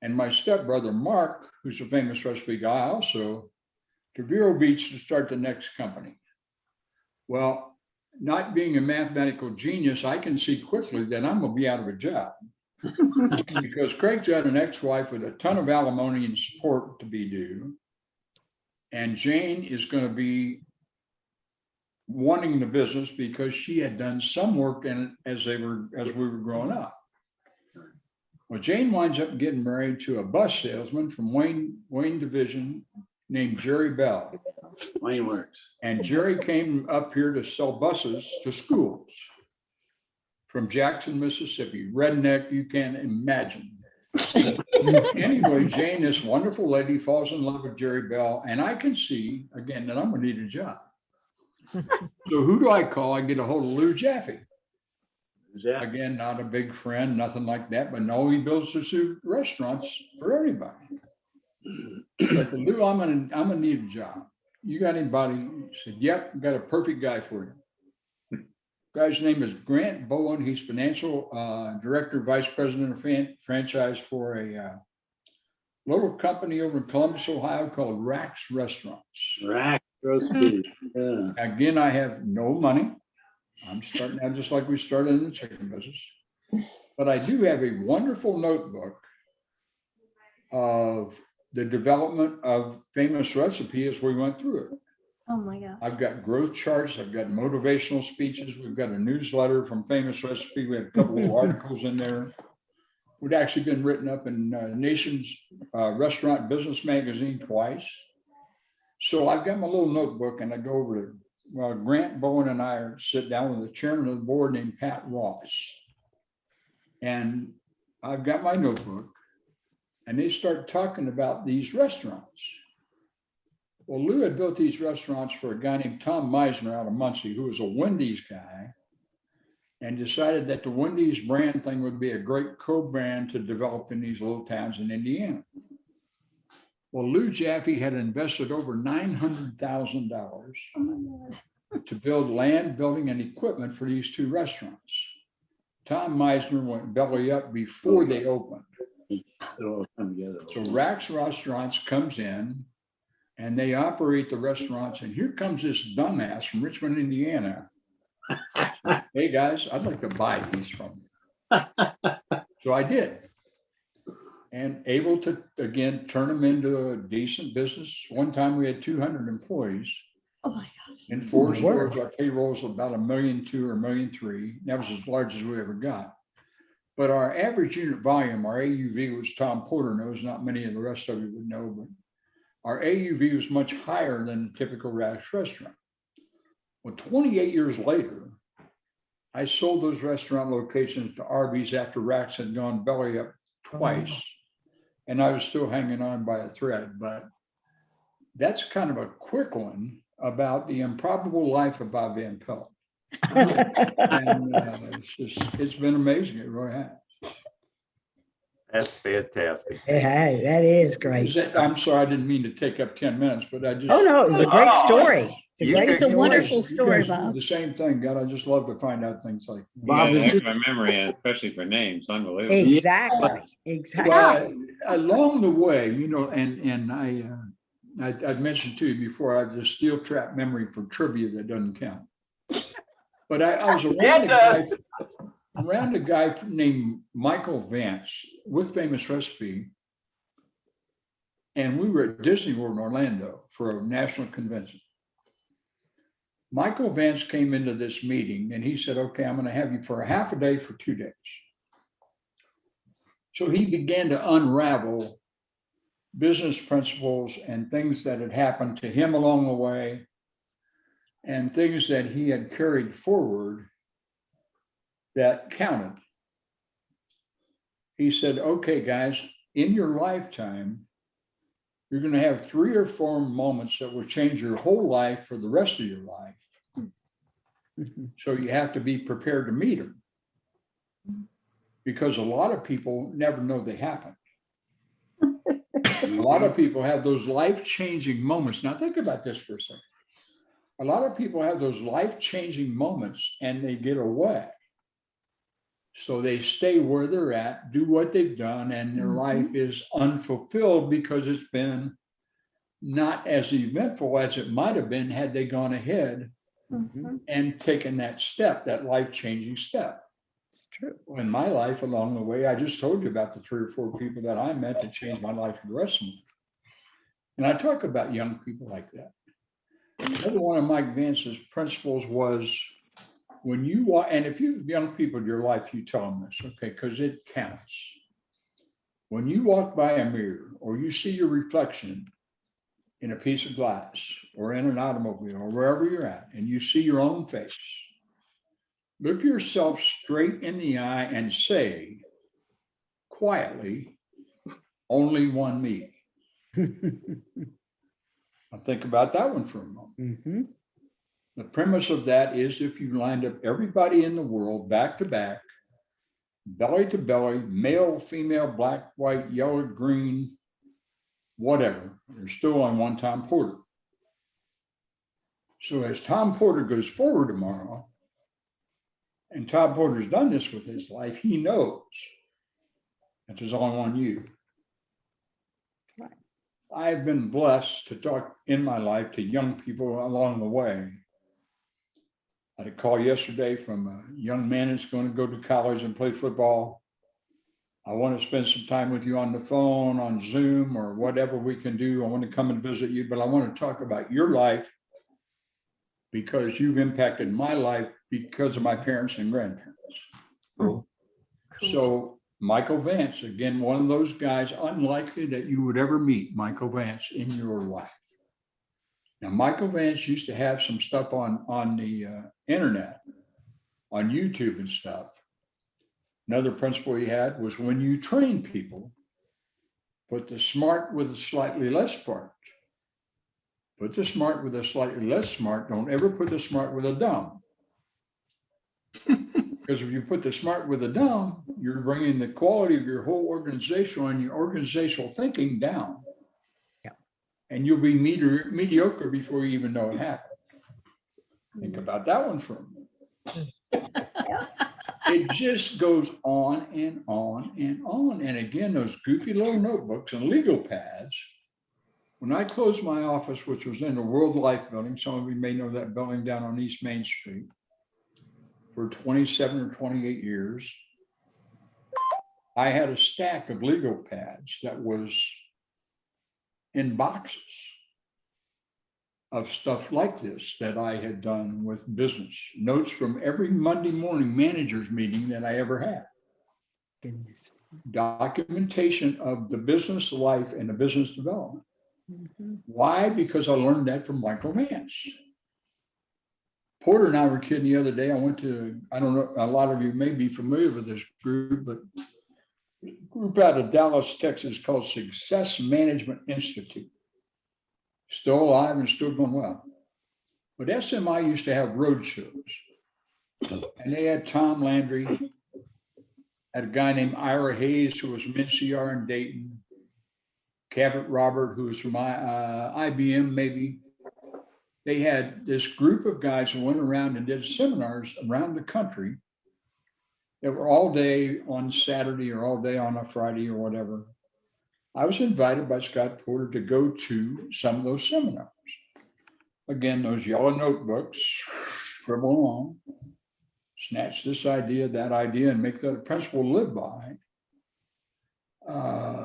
S13: and my stepbrother, Mark, who's a famous recipe guy also, to Vero Beach to start the next company. Well, not being a mathematical genius, I can see quickly that I'm gonna be out of a job. Because Craig's got an ex-wife with a ton of alimony and support to be due. And Jane is gonna be wanting the business because she had done some work in it as we were growing up. Well, Jane winds up getting married to a bus salesman from Wayne Division named Jerry Bell.
S10: Wayne Works. And
S13: Jerry came up here to sell buses to schools from Jackson, Mississippi. Redneck, you can imagine. Anyway, Jane, this wonderful lady, falls in love with Jerry Bell, and I can see, again, that I'm gonna need a job. So who do I call? I get a hold of Lou Jaffe. Again, not a big friend, nothing like that, but no, he builds the restaurants for everybody. But to Lou, I'm gonna need a job. You got anybody? He said, yep, got a perfect guy for you. Guy's name is Grant Bowen. He's financial director, vice president of franchise for a little company over in Columbus, Ohio called Rax Restaurants.
S10: Rax Roast Beef. Yeah.
S13: Again, I have no money. I'm starting out just like we started in the chicken business. But I do have a wonderful notebook of the development of Famous Recipe as we went through it.
S3: Oh my gosh.
S13: I've got growth charts, I've got motivational speeches, we've got a newsletter from Famous Recipe, we have a couple of articles in there. We've actually been written up in Nation's Restaurant Business Magazine twice. So I've got my little notebook and I go over to Grant Bowen and I sit down with the chairman of the board named Pat Ross. And I've got my notebook and they start talking about these restaurants. Well, Lou had built these restaurants for a guy named Tom Meisner out of Muncie, who was a Wendy's guy, and decided that the Wendy's brand thing would be a great co-brand to develop in these little towns in Indiana. Well, Lou Jaffe had invested over $900,000 to build land, building, and equipment for these 2 restaurants. Tom Meisner went belly up before they opened. So Rax Restaurants comes in and they operate the restaurants. And here comes this dumbass from Richmond, Indiana. Hey guys, I'd like to buy these from you. So I did. And able to, again, turn them into a decent business. One time we had 200 employees.
S3: Oh my gosh.
S13: In 4 stores, our payroll was about $1.2 million or $1.3 million. That was as large as we ever got. But our average unit volume, our AUV, was Tom Porter knows, not many of the rest of you would know, but our AUV was much higher than a typical Rax restaurant. Well, 28 years later, I sold those restaurant locations to Arby's after Rax had gone belly up twice. And I was still hanging on by a thread, but that's kind of a quick one about the improbable life of Bob Van Pelt. And it's been amazing. It really has.
S2: That's fantastic.
S15: Hey, that is great.
S13: I'm sorry, I didn't mean to take up 10 minutes, but I just.
S15: Oh, no, it was a great story.
S7: It's a wonderful story, Bob.
S13: The same thing, God, I just love to find out things like.
S16: Bob, that's my memory, especially for names, unbelievable.
S15: Exactly, exactly.
S13: Well, along the way, you know, and I've mentioned to you before, I have this steel trap memory for trivia that doesn't count. But I was around a guy named Michael Vance with Famous Recipe. And we were at Disney World in Orlando for a national convention. Michael Vance came into this meeting and he said, okay, I'm going to have you for a half a day for 2 days. So he began to unravel business principles and things that had happened to him along the way and things that he had carried forward that counted. He said, okay, guys, in your lifetime, you're going to have 3 or 4 moments that will change your whole life for the rest of your life. So you have to be prepared to meet them. Because a lot of people never know they happen. A lot of people have those life-changing moments. Now think about this for a second. A lot of people have those life-changing moments and they get away. So they stay where they're at, do what they've done, and their life is unfulfilled because it's been not as eventful as it might have been had they gone ahead and taken that step, that life-changing step.
S15: It's true.
S13: In my life along the way, I just told you about the 3 or 4 people that I met that changed my life for the rest of me. And I talk about young people like that. Another one of Mike Vance's principles was when you walk, and if you have young people in your life, you tell them this, okay, because it counts. When you walk by a mirror or you see your reflection in a piece of glass or in an automobile or wherever you're at, and you see your own face, look yourself straight in the eye and say quietly, only one me. Now think about that one for a moment. The premise of that is if you lined up everybody in the world back to back, belly to belly, male, female, black, white, yellow, green, whatever, there's still on one Tom Porter. So as Tom Porter goes forward tomorrow, and Tom Porter's done this with his life, he knows that there's only one you. I've been blessed to talk in my life to young people along the way. I had a call yesterday from a young man that's going to go to college and play football. I want to spend some time with you on the phone, on Zoom, or whatever we can do. I want to come and visit you, but I want to talk about your life because you've impacted my life because of my parents and grandparents.
S2: Cool.
S13: So Michael Vance, again, one of those guys, unlikely that you would ever meet Michael Vance in your life. Now, Michael Vance used to have some stuff on the internet, on YouTube and stuff. Another principle he had was when you train people, put the smart with the slightly less smart. Put the smart with the slightly less smart. Don't ever put the smart with a dumb. Because if you put the smart with the dumb, you're bringing the quality of your whole organization and your organizational thinking down. And you'll be mediocre before you even know it happened. Think about that one for a minute. It just goes on and on and on. And again, those goofy little notebooks and legal pads. When I closed my office, which was in the World Life building, some of you may know that building down on East Main Street, for 27 or 28 years, I had a stack of legal pads that was in boxes of stuff like this that I had done with business. Notes from every Monday morning managers meeting that I ever had.
S15: Goodness.
S13: Documentation of the business life and the business development. Why? Because I learned that from Michael Vance. Porter and I were kidding the other day. I went to, I don't know, a lot of you may be familiar with this group, but a group out of Dallas, Texas called Success Management Institute. Still alive and still going well. But SMI used to have road shows. And they had Tom Landry, had a guy named Ira Hayes, who was from NCR in Dayton, Cavett Robert, who was from IBM maybe. They had this group of guys who went around and did seminars around the country that were all day on Saturday or all day on a Friday or whatever. I was invited by Scott Porter to go to some of those seminars. Again, those yellow notebooks, scribble along, snatch this idea, that idea, and make that a principle to live by.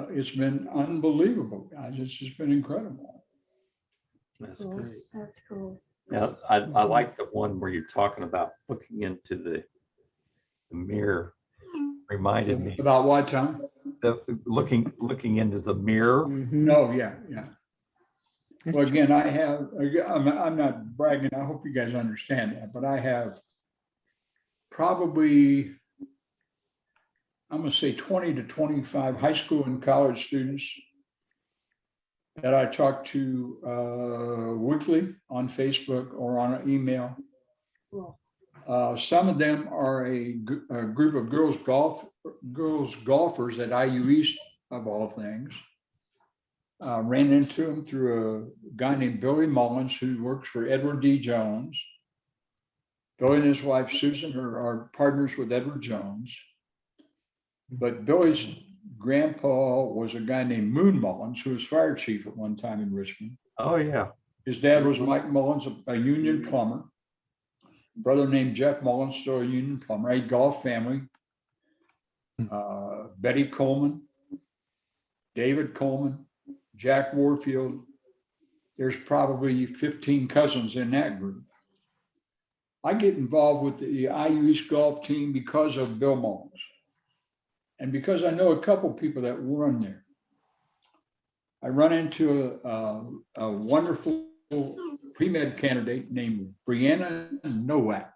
S13: It's been unbelievable, guys. It's just been incredible.
S3: That's cool. That's cool.
S2: Now, I like the one where you're talking about looking into the mirror. Reminded me
S13: About what, Tom?
S2: looking into the mirror.
S13: No, yeah. Well, again, I'm not bragging. I hope you guys understand that, but I have probably, I'm gonna say 20 to 25 high school and college students that I talk to weekly on Facebook or on an email. Some of them are a group of girls golfers at IU East of all things. Ran into him through a guy named Billy Mullins, who works for Edward D. Jones. Billy and his wife Susan are partners with Edward Jones. But Billy's grandpa was a guy named Moon Mullins, who was fire chief at one time in Richmond.
S2: Oh, yeah.
S13: His dad was Mike Mullins, a union plumber. Brother named Jeff Mullins, still a union plumber, a golf family. Betty Coleman, David Coleman, Jack Warfield. There's probably 15 cousins in that group. I get involved with the IU East golf team because of Bill Mullins. And because I know a couple people that run there. I run into a wonderful pre-med candidate named Brianna Nowak.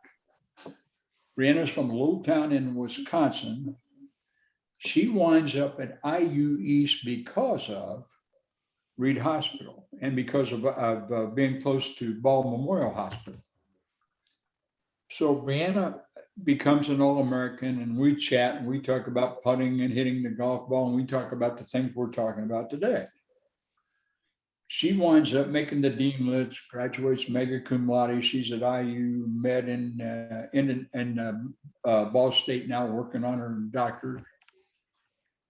S13: Brianna's from a little town in Wisconsin. She winds up at IU East because of Reed Hospital and because of being close to Ball Memorial Hospital. So Brianna becomes an All-American, and we chat and we talk about putting and hitting the golf ball, and we talk about the things we're talking about today. She winds up making the dean list, graduates magna cum laude. She's at IU Med in Ball State now, working on her doctorate,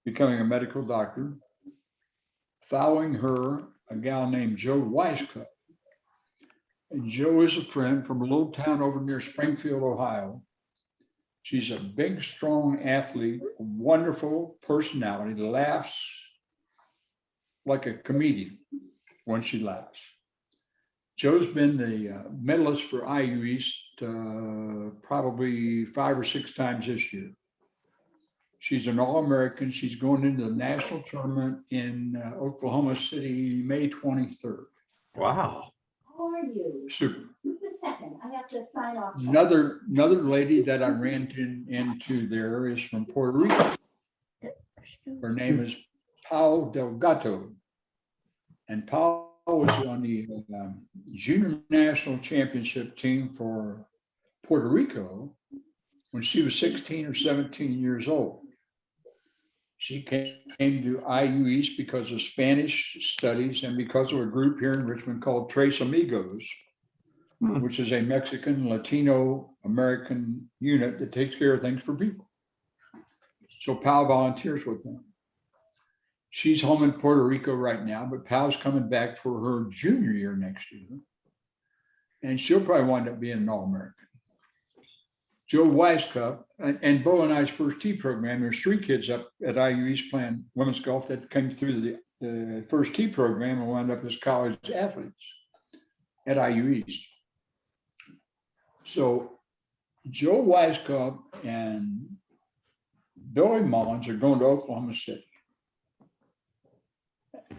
S13: becoming a medical doctor. Following her, a gal named Joe Wisecup. And Joe is a friend from a little town over near Springfield, Ohio. She's a big, strong athlete, wonderful personality, laughs like a comedian when she laughs. Joe's been the medalist for IU East probably 5 or 6 times this year. She's an All-American. She's going into the national tournament in Oklahoma City, May 23rd.
S2: Wow.
S3: How are you?
S13: Super.
S3: Just a second, I have to sign off.
S13: Another lady that I ran into there is from Puerto Rico. Her name is Pau Delgado. And Pau was on the junior national championship team for Puerto Rico when she was 16 or 17 years old. She came to IU East because of Spanish studies and because of a group here in Richmond called Tres Amigos, which is a Mexican, Latino, American unit that takes care of things for people. So Pau volunteers with them. She's home in Puerto Rico right now, but Pau's coming back for her junior year next year. And she'll probably wind up being an All-American. Joe Wisecup, and Bo and I's first tee program, there's 3 kids up at IU East playing women's golf that came through the first tee program and wound up as college athletes at IU East. So Joe Wisecup and Billy Mullins are going to Oklahoma City.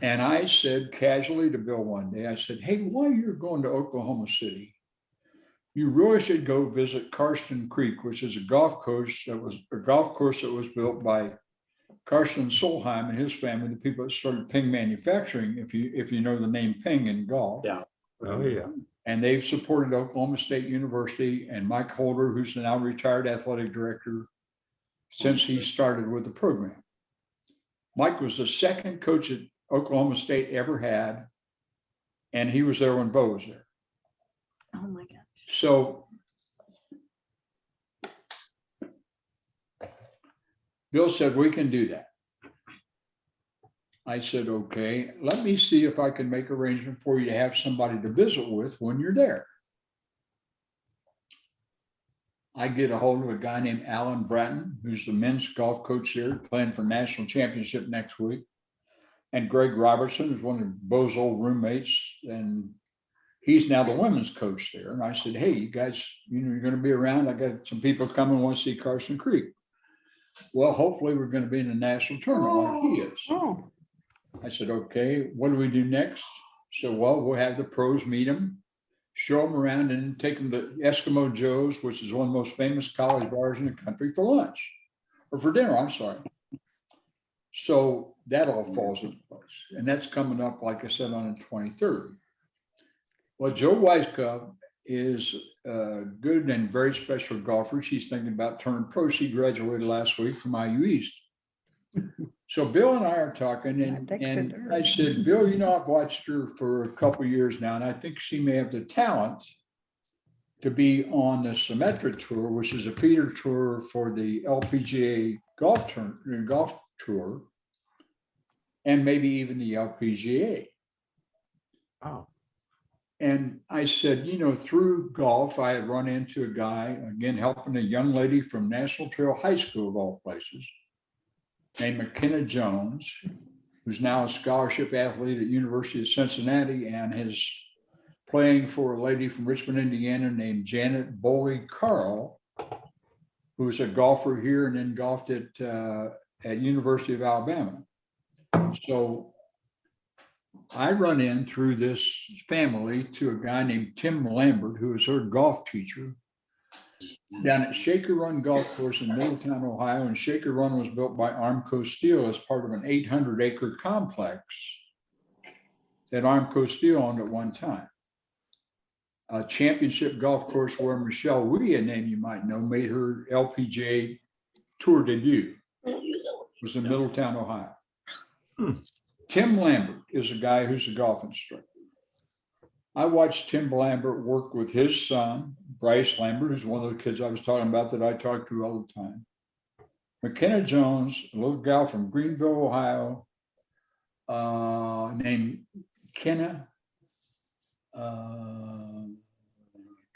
S13: And I said casually to Bill one day, I said, hey, while you're going to Oklahoma City, you really should go visit Karsten Creek, which is a golf course that was built by Karsten Solheim and his family, the people that started Ping Manufacturing, if you know the name Ping in golf.
S10: Yeah.
S2: Oh, yeah.
S13: And they've supported Oklahoma State University and Mike Holder, who's the now retired athletic director, since he started with the program. Mike was the second coach that Oklahoma State ever had, and he was there when Bo was there.
S3: Oh my God.
S13: So Bill said, we can do that. I said, okay, let me see if I can make arrangement for you to have somebody to visit with when you're there. I get a hold of a guy named Alan Bratton, who's the men's golf coach there, playing for national championship next week. And Greg Robertson is one of Bo's old roommates, and he's now the women's coach there. And I said, hey, you guys, you're going to be around. I got some people coming want to see Carson Creek. Well, hopefully we're going to be in the national tournament like he is. I said, okay, what do we do next? So, well, we'll have the pros meet them, show them around, and take them to Eskimo Joe's, which is one of the most famous college bars in the country, for lunch or for dinner. I'm sorry. So that all falls into place. And that's coming up, like I said, on the 23rd. Well, Joe Weiskopf is a good and very special golfer. She's thinking about turning pro. She graduated last week from IU East. So Bill and I are talking, and I said, Bill, you know, I've watched her for a couple of years now, and I think she may have the talent to be on the Symetra Tour, which is a feeder tour for the LPGA golf tour, and maybe even the LPGA.
S2: Wow.
S13: And I said, you know, through golf, I had run into a guy, again, helping a young lady from National Trail High School of all places, named McKenna Jones, who's now a scholarship athlete at University of Cincinnati and is playing for a lady from Richmond, Indiana named Janet Boley Carl, who's a golfer here and then golfed at University of Alabama. So I run in through this family to a guy named Tim Lambert, who is her golf teacher down at Shaker Run Golf Course in Middletown, Ohio. And Shaker Run was built by Armco Steel as part of an 800-acre complex that Armco Steel owned at one time. A championship golf course where Michelle Wie, a name you might know, made her LPGA Tour debut. It was in Middletown, Ohio. Tim Lambert is a guy who's a golf instructor. I watched Tim Lambert work with his son, Bryce Lambert, who's one of the kids I was talking about that I talk to all the time. McKenna Jones, a little gal from Greenville, Ohio, named Kenna.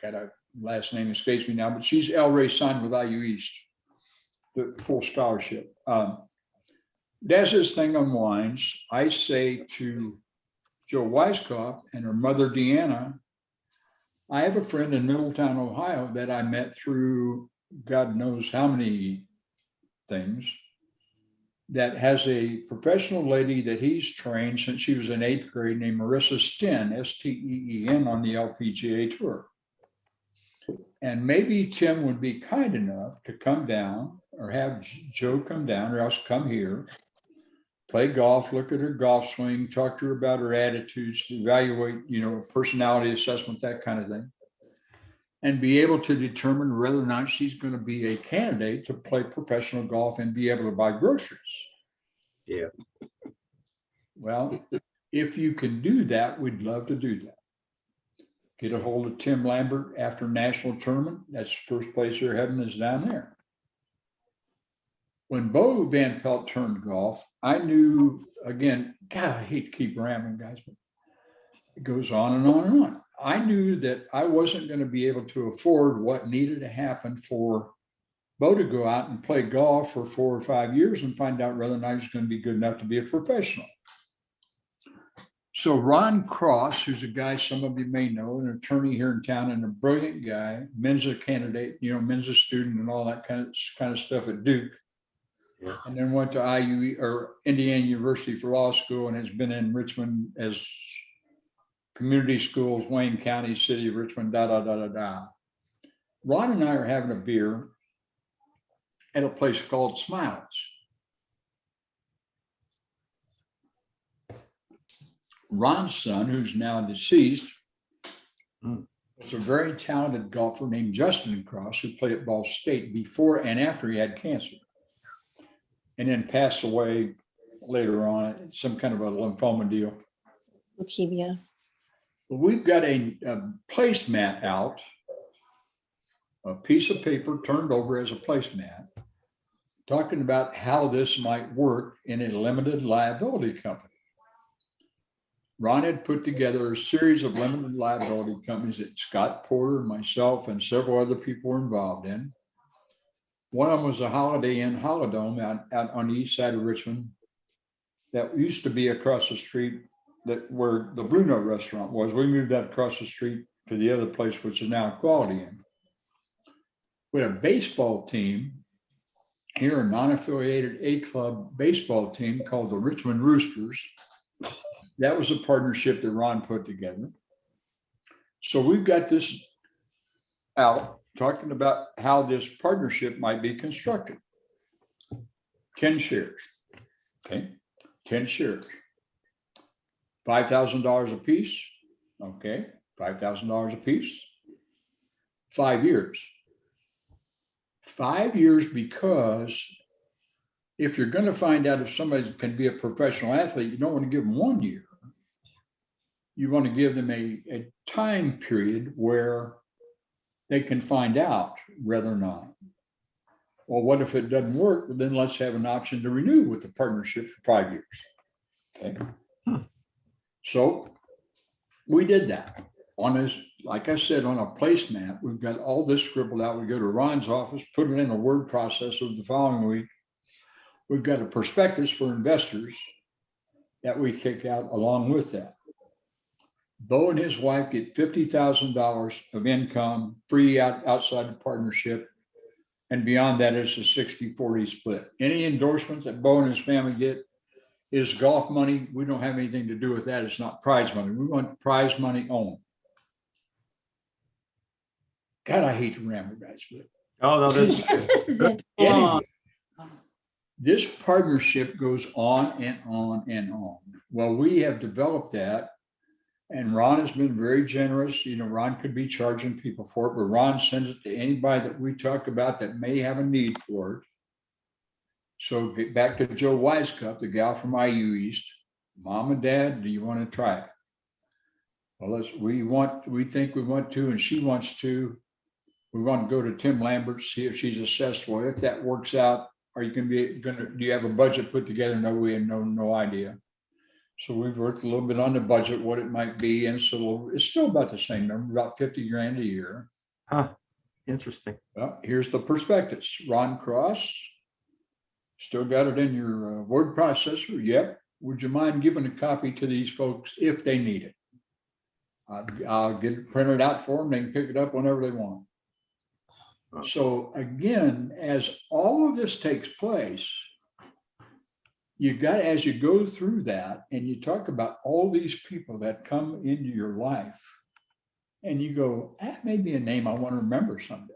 S13: Got a last name escapes me now, but she's El-Ray signed with IU East, the full scholarship. As this thing unwinds, I say to Joe Weiskopf and her mother, Deanna, I have a friend in Middletown, Ohio that I met through God knows how many things, that has a professional lady that he's trained since she was in 8th grade named Marissa Sten, S-T-E-E-N, on the LPGA Tour. And maybe Tim would be kind enough to come down, or have Joe come down, or else come here, play golf, look at her golf swing, talk to her about her attitudes, evaluate, you know, personality assessment, that kind of thing, and be able to determine whether or not she's going to be a candidate to play professional golf and be able to buy groceries.
S2: Yeah.
S13: Well, if you can do that, we'd love to do that. Get a hold of Tim Lambert after national tournament. That's the first place they're heading, is down there. When Bo Van Pelt turned golf, I knew, again, God, I hate to keep rambling, guys, but it goes on and on and on. I knew that I wasn't going to be able to afford what needed to happen for Bo to go out and play golf for 4 or 5 years and find out whether or not he's going to be good enough to be a professional. So Ron Cross, who's a guy some of you may know, an attorney here in town and a brilliant guy, Mensa candidate, you know, Mensa student and all that kind of stuff at Duke. Yeah. And then went to IU or Indiana University for law school and has been in Richmond as community schools, Wayne County, city of Richmond, Ron and I are having a beer at a place called Smiles. Ron's son, who's now deceased, was a very talented golfer named Justin Cross, who played at Ball State before and after he had cancer, and then passed away later on, some kind of a lymphoma deal.
S6: Leukemia.
S13: We've got a placemat out, a piece of paper turned over as a placemat, talking about how this might work in a limited liability company. Ron had put together a series of limited liability companies that Scott Porter, myself, and several other people were involved in. One of them was a Holiday Inn Holidome out on the east side of Richmond that used to be across the street that where the Bruno restaurant was, we moved that across the street to the other place, which is now Quality Inn. We had a baseball team here, a non-affiliated A-club baseball team called the Richmond Roosters. That was a partnership that Ron put together. So we've got this out talking about how this partnership might be constructed. 10 shares, okay? 10 shares. $5,000 a piece, okay? $5,000 a piece. 5 years. 5 years, because if you're going to find out if somebody can be a professional athlete, you don't want to give them 1 year. You want to give them a time period where they can find out whether or not. Well, what if it doesn't work? Well, then let's have an option to renew with the partnership for 5 years. Okay. So we did that on this, like I said, on a placemat. We've got all this scribbled out. We go to Ron's office, put it in a word processor the following week. We've got a prospectus for investors that we kick out along with that. Bo and his wife get $50,000 of income free outside the partnership. And beyond that, it's a 60-40 split. Any endorsements that Bo and his family get is golf money. We don't have anything to do with that. It's not prize money. We want prize money only. God, I hate to ramble, guys, but
S2: Oh, no, this is good.
S13: anyway, this partnership goes on and on and on. Well, we have developed that, and Ron has been very generous. You know, Ron could be charging people for it, but Ron sends it to anybody that we talk about that may have a need for it. So get back to Joe Wisecup, the gal from IU East. Mom and Dad, do you want to try it? Well, we think we want to, and she wants to. We want to go to Tim Lambert, see if she's accessible. If that works out, are you going to do you have a budget put together? No, we have no idea. So we've worked a little bit on the budget, what it might be, and so it's still about the same number, about 50 grand a year.
S2: Huh, interesting.
S13: Well, here's the prospectus. Ron Cross, still got it in your word processor? Yep. Would you mind giving a copy to these folks if they need it? I'll get it printed out for them. They can pick it up whenever they want. So again, as all of this takes place, you got, as you go through that and you talk about all these people that come into your life and you go, that may be a name I want to remember someday.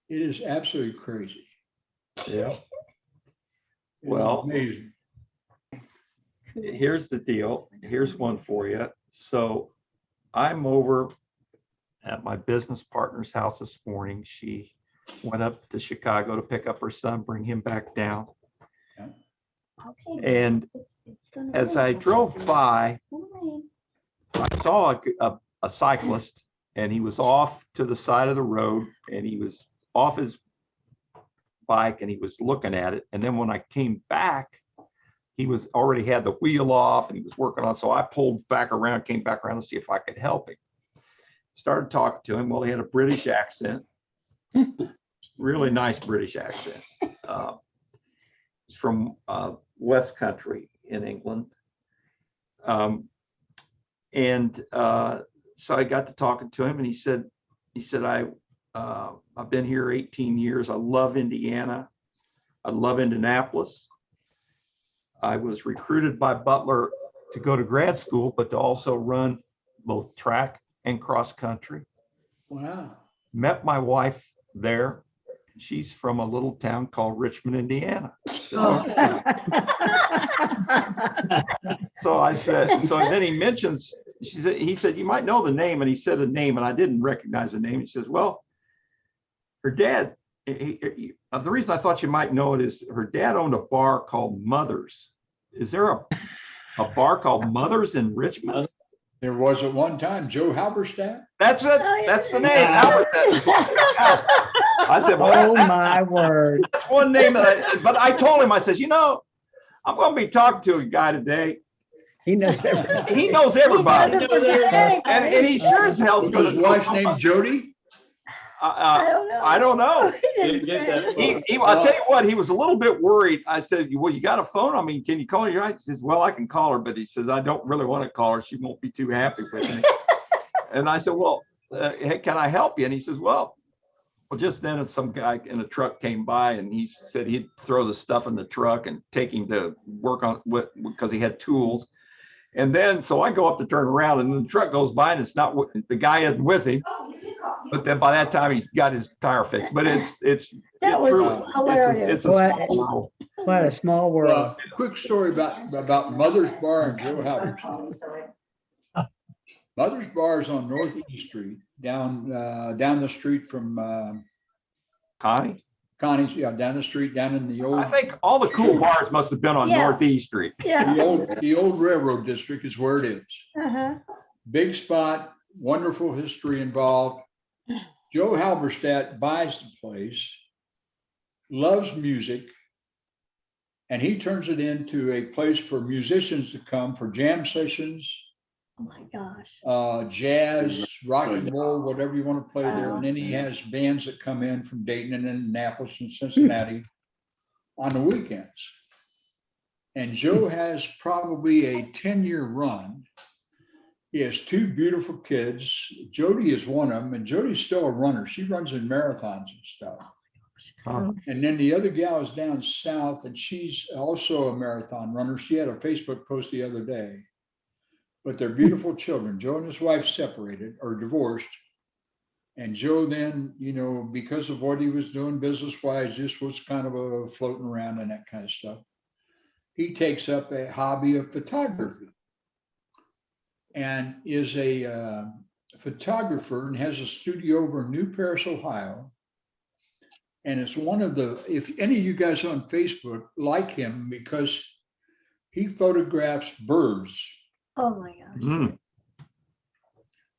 S13: It is absolutely crazy.
S2: Yeah.
S13: It is
S2: Well,
S13: amazing.
S2: here's the deal. Here's one for you. So I'm over at my business partner's house this morning. She went up to Chicago to pick up her son, bring him back down. And as I drove by, I saw a cyclist, and he was off to the side of the road, and he was off his bike and he was looking at it. And then when I came back, he was already had the wheel off and he was working on. So I pulled back around, came back around to see if I could help him. Started talking to him. Well, he had a British accent, really nice British accent. He's from West Country in England. So I got to talking to him, and he said, I've been here 18 years. I love Indiana. I love Indianapolis. I was recruited by Butler to go to grad school, but to also run both track and cross country.
S13: Wow.
S2: Met my wife there. She's from a little town called Richmond, Indiana. So I said, so then he mentions, he said, you might know the name. And he said a name, and I didn't recognize the name. He says, well, her dad, the reason I thought you might know it is her dad owned a bar called Mother's. Is there a bar called Mother's in Richmond?
S13: There was at one time, Joe Halberstadt.
S2: That's it. That's the name. Halberstadt. I said, well,
S15: Oh, my word.
S2: that's one name that but I told him, I says, you know, I'm going to be talking to a guy today.
S15: He knows everything.
S2: He knows everybody. And he sure as hell's going
S13: His
S2: to
S13: wife's name Jody.
S3: I don't know.
S2: I don't know.
S3: He
S10: Didn't get that far.
S2: I'll tell you what, he was a little bit worried. I said, well, you got a phone? I mean, can you call her? He says, well, I can call her, but he says, I don't really want to call her. She won't be too happy with me. And I said, well, hey, can I help you? And he says, well, just then some guy in a truck came by and he said he'd throw the stuff in the truck and take him to work on with because he had tools. And then, so I go up to turn around and the truck goes by and it's not, the guy isn't with him. But then by that time he got his tire fixed, but
S3: That was hilarious.
S2: it's a small world.
S15: What a small world.
S13: Quick story about Mother's Bar and Joe Halberstam. Mother's Bar is on Northeast Street, down the street from Connie's, yeah, down the street, down in the old.
S2: I think all the cool bars must have been on Northeast Street.
S3: Yeah.
S13: The old railroad district is where it is.
S3: Uh-huh.
S13: Big spot, wonderful history involved. Joe Halberstadt buys the place, loves music, and he turns it into a place for musicians to come for jam sessions.
S3: Oh my gosh.
S13: Jazz, rock and roll, whatever you want to play there. And then he has bands that come in from Dayton and Indianapolis and Cincinnati on the weekends. And Joe has probably a 10-year run. He has two beautiful kids. Jody is one of them, and Jody's still a runner. She runs in marathons and stuff. And then the other gal is down south, and she's also a marathon runner. She had a Facebook post the other day. But they're beautiful children. Joe and his wife separated or divorced. And Joe then, you know, because of what he was doing business-wise, just was kind of a floating around and that kind of stuff. He takes up a hobby of photography and is a photographer and has a studio over in New Paris, Ohio. And it's one of the, if any of you guys on Facebook like him, because he photographs birds.
S3: Oh my gosh.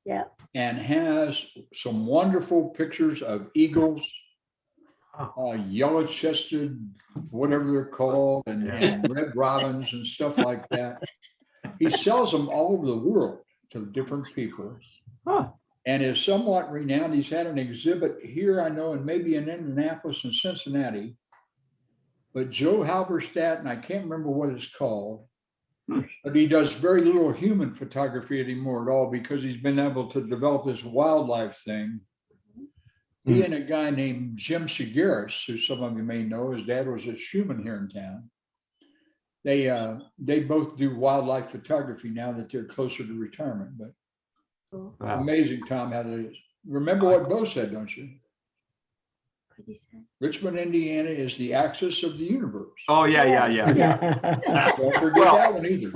S3: Yeah.
S13: And has some wonderful pictures of eagles, yellow-chested, whatever they're called, and red robins and stuff like that. He sells them all over the world to different people and is somewhat renowned. He's had an exhibit here, I know, and maybe in Indianapolis and Cincinnati. But Joe Halberstadt, and I can't remember what it's called, but he does very little human photography anymore at all because he's been able to develop this wildlife thing. He and a guy named Jim Shigaris, who some of you may know, his dad was a human here in town. They both do wildlife photography now that they're closer to retirement. But amazing, Tom, how that is. Remember what Bo said, don't you? Richmond, Indiana is the axis of the universe.
S2: Oh, yeah.
S13: Don't forget that one either.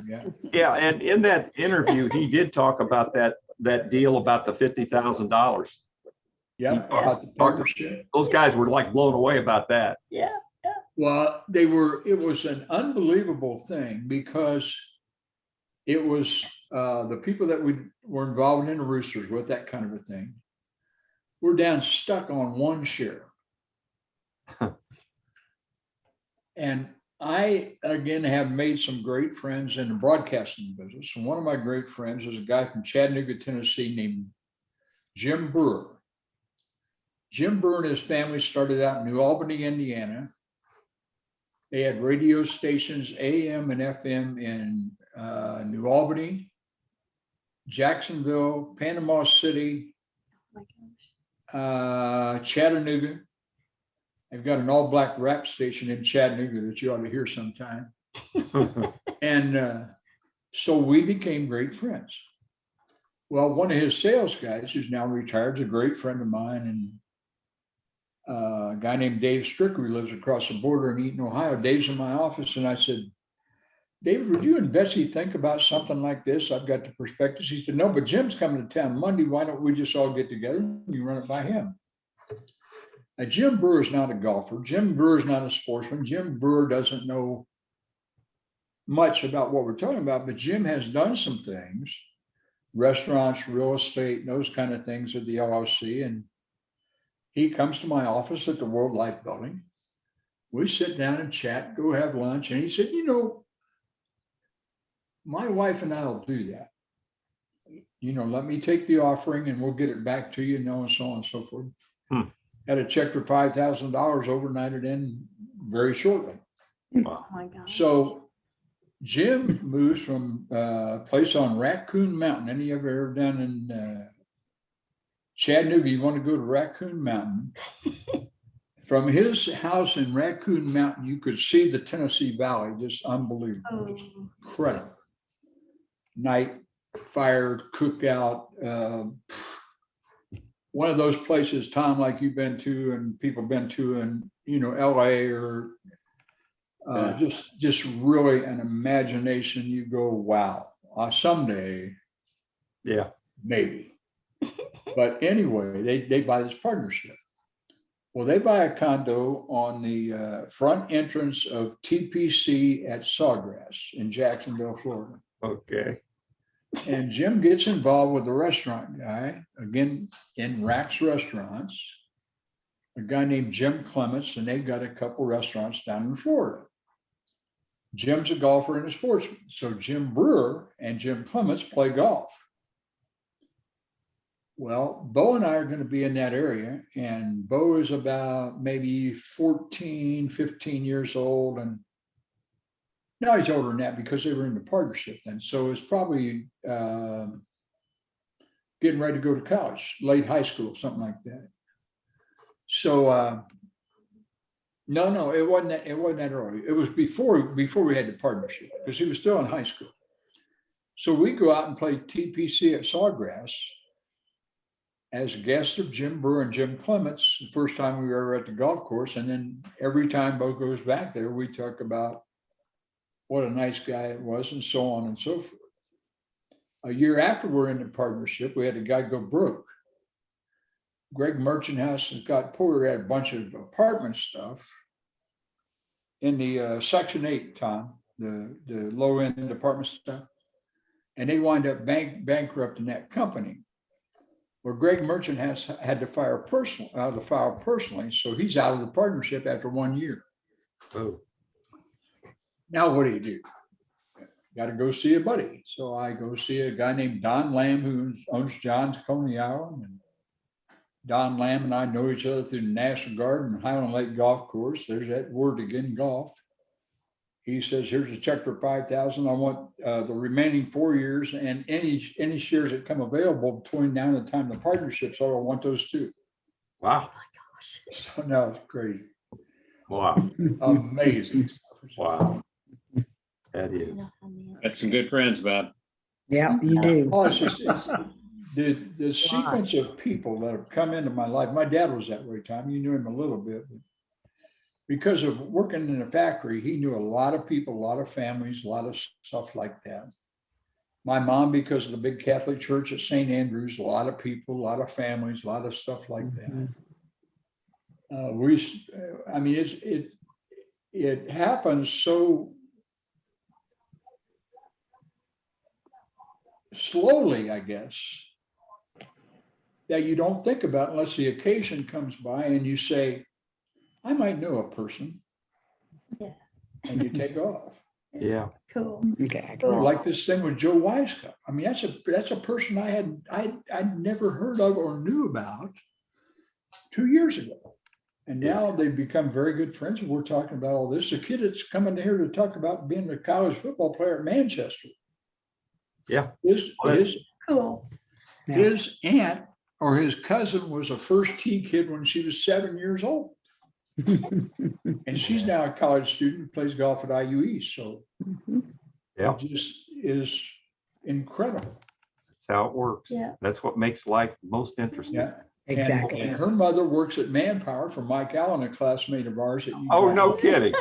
S2: Yeah, and in that interview, he did talk about that deal about the $50,000.
S13: Yeah, about the partnership.
S2: Those guys were like blown away about that.
S3: Yeah.
S13: Well, it was an unbelievable thing because it was the people that we were involved in the Roosters with, that kind of a thing. We're stuck on one share. And I, again, have made some great friends in the broadcasting business. And one of my great friends is a guy from Chattanooga, Tennessee named Jim Brewer. Jim Brewer and his family started out in New Albany, Indiana. They had radio stations, AM and FM in New Albany, Jacksonville, Panama City, Chattanooga. They've got an all-black rap station in Chattanooga that you ought to hear sometime. And so we became great friends. Well, one of his sales guys, who's now retired, is a great friend of mine, and a guy named Dave Stricker, who lives across the border in Eaton, Ohio. Dave's in my office, and I said, David, would you and Betsy think about something like this? I've got the prospectus. He said, no, but Jim's coming to town Monday. Why don't we just all get together and you run it by him? Now, Jim Brewer is not a golfer. Jim Brewer is not a sportsman. Jim Brewer doesn't know much about what we're talking about, but Jim has done some things, restaurants, real estate, and those kind of things at the LLC. And he comes to my office at the World Life Building. We sit down and chat, go have lunch. And he said, you know, my wife and I will do that. You know, let me take the offering and we'll get it back to you, and so on and so forth. Had a check for $5,000 overnighted in very shortly.
S3: Oh my gosh.
S13: So Jim moves from a place on Raccoon Mountain. Any of you ever down in Chattanooga, you want to go to Raccoon Mountain? From his house in Raccoon Mountain, you could see the Tennessee Valley, just unbelievable, just incredible. Night fire, cookout, one of those places, Tom, like you've been to and people been to in, LA or just really an imagination. You go, wow, someday,
S2: yeah,
S13: maybe. But anyway, they buy this partnership. Well, they buy a condo on the front entrance of TPC at Sawgrass in Jacksonville, Florida.
S2: Okay.
S13: And Jim gets involved with the restaurant guy, again, in Rack's Restaurants, a guy named Jim Clements, and they've got a couple restaurants down in Florida. Jim's a golfer and a sportsman. So Jim Brewer and Jim Clements play golf. Well, Bo and I are going to be in that area, and Bo is about maybe 14, 15 years old. And now he's older than that because they were in the partnership then. So it's probably getting ready to go to college, late high school, something like that. So no, it wasn't that early. It was before we had the partnership because he was still in high school. So we go out and play TPC at Sawgrass as guests of Jim Brewer and Jim Clements, the first time we were ever at the golf course. And then every time Bo goes back there, we talk about what a nice guy it was and so on and so forth. A year after we're in the partnership, we had a guy go broke. Greg Merchant House has got poor, had a bunch of apartment stuff in the Section 8, Tom, the low end apartment stuff. And they wind up bankrupting that company. Well, Greg Merchant had to file personally, so he's out of the partnership after 1 year.
S2: Oh.
S13: Now what do? Got to go see a buddy. So I go see a guy named Don Lamb who owns John's Coney Island. And Don Lamb and I know each other through the National Guard and Highland Lake Golf Course. There's that word again, golf. He says, here's a check for $5,000. I want the remaining 4 years and any shares that come available between now and the time the partnership's over. I want those too.
S2: Wow.
S13: So now it's crazy.
S2: Wow.
S13: Amazing.
S2: Wow. That is.
S16: That's some good friends, Bob.
S15: Yeah, you do.
S13: Oh, it's the sequence of people that have come into my life. My dad was that way, Tom. You knew him a little bit, but because of working in a factory, he knew a lot of people, a lot of families, a lot of stuff like that. My mom, because of the big Catholic church at St. Andrews, a lot of people, a lot of families, a lot of stuff like that. It happens so slowly, I guess, that you don't think about it unless the occasion comes by and you say, I might know a person.
S3: Yeah.
S13: And you take off.
S2: Yeah.
S3: Cool.
S15: Okay.
S13: Or like this thing with Joe Wisecup. I mean, that's a person I'd never heard of or knew about 2 years ago. And now they've become very good friends. And we're talking about all this. A kid that's coming here to talk about being a college football player at Manchester.
S2: Yeah.
S13: His
S3: Cool.
S13: aunt or his cousin was a first tee kid when she was 7 years old. And she's now a college student, plays golf at IU East. So
S2: yeah,
S13: it just is incredible.
S2: That's how it works.
S3: Yeah.
S2: That's what makes life most interesting.
S13: Yeah.
S15: Exactly.
S13: And her mother works at Manpower for Mike Allen, a classmate of ours.
S2: Oh, no kidding.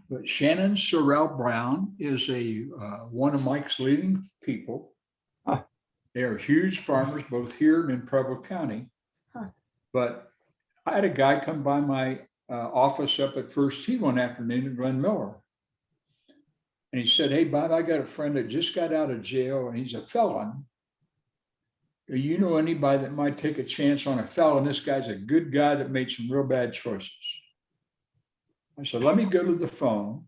S13: But Shannon Sorrell Brown is one of Mike's leading people.
S2: Huh.
S13: They are huge farmers, both here and in Preble County.
S3: Huh.
S13: But I had a guy come by my office up at First Tee one afternoon in Glen Miller. And he said, hey, Bob, I got a friend that just got out of jail and he's a felon. Do you know anybody that might take a chance on a felon? This guy's a good guy that made some real bad choices. I said, let me go to the phone.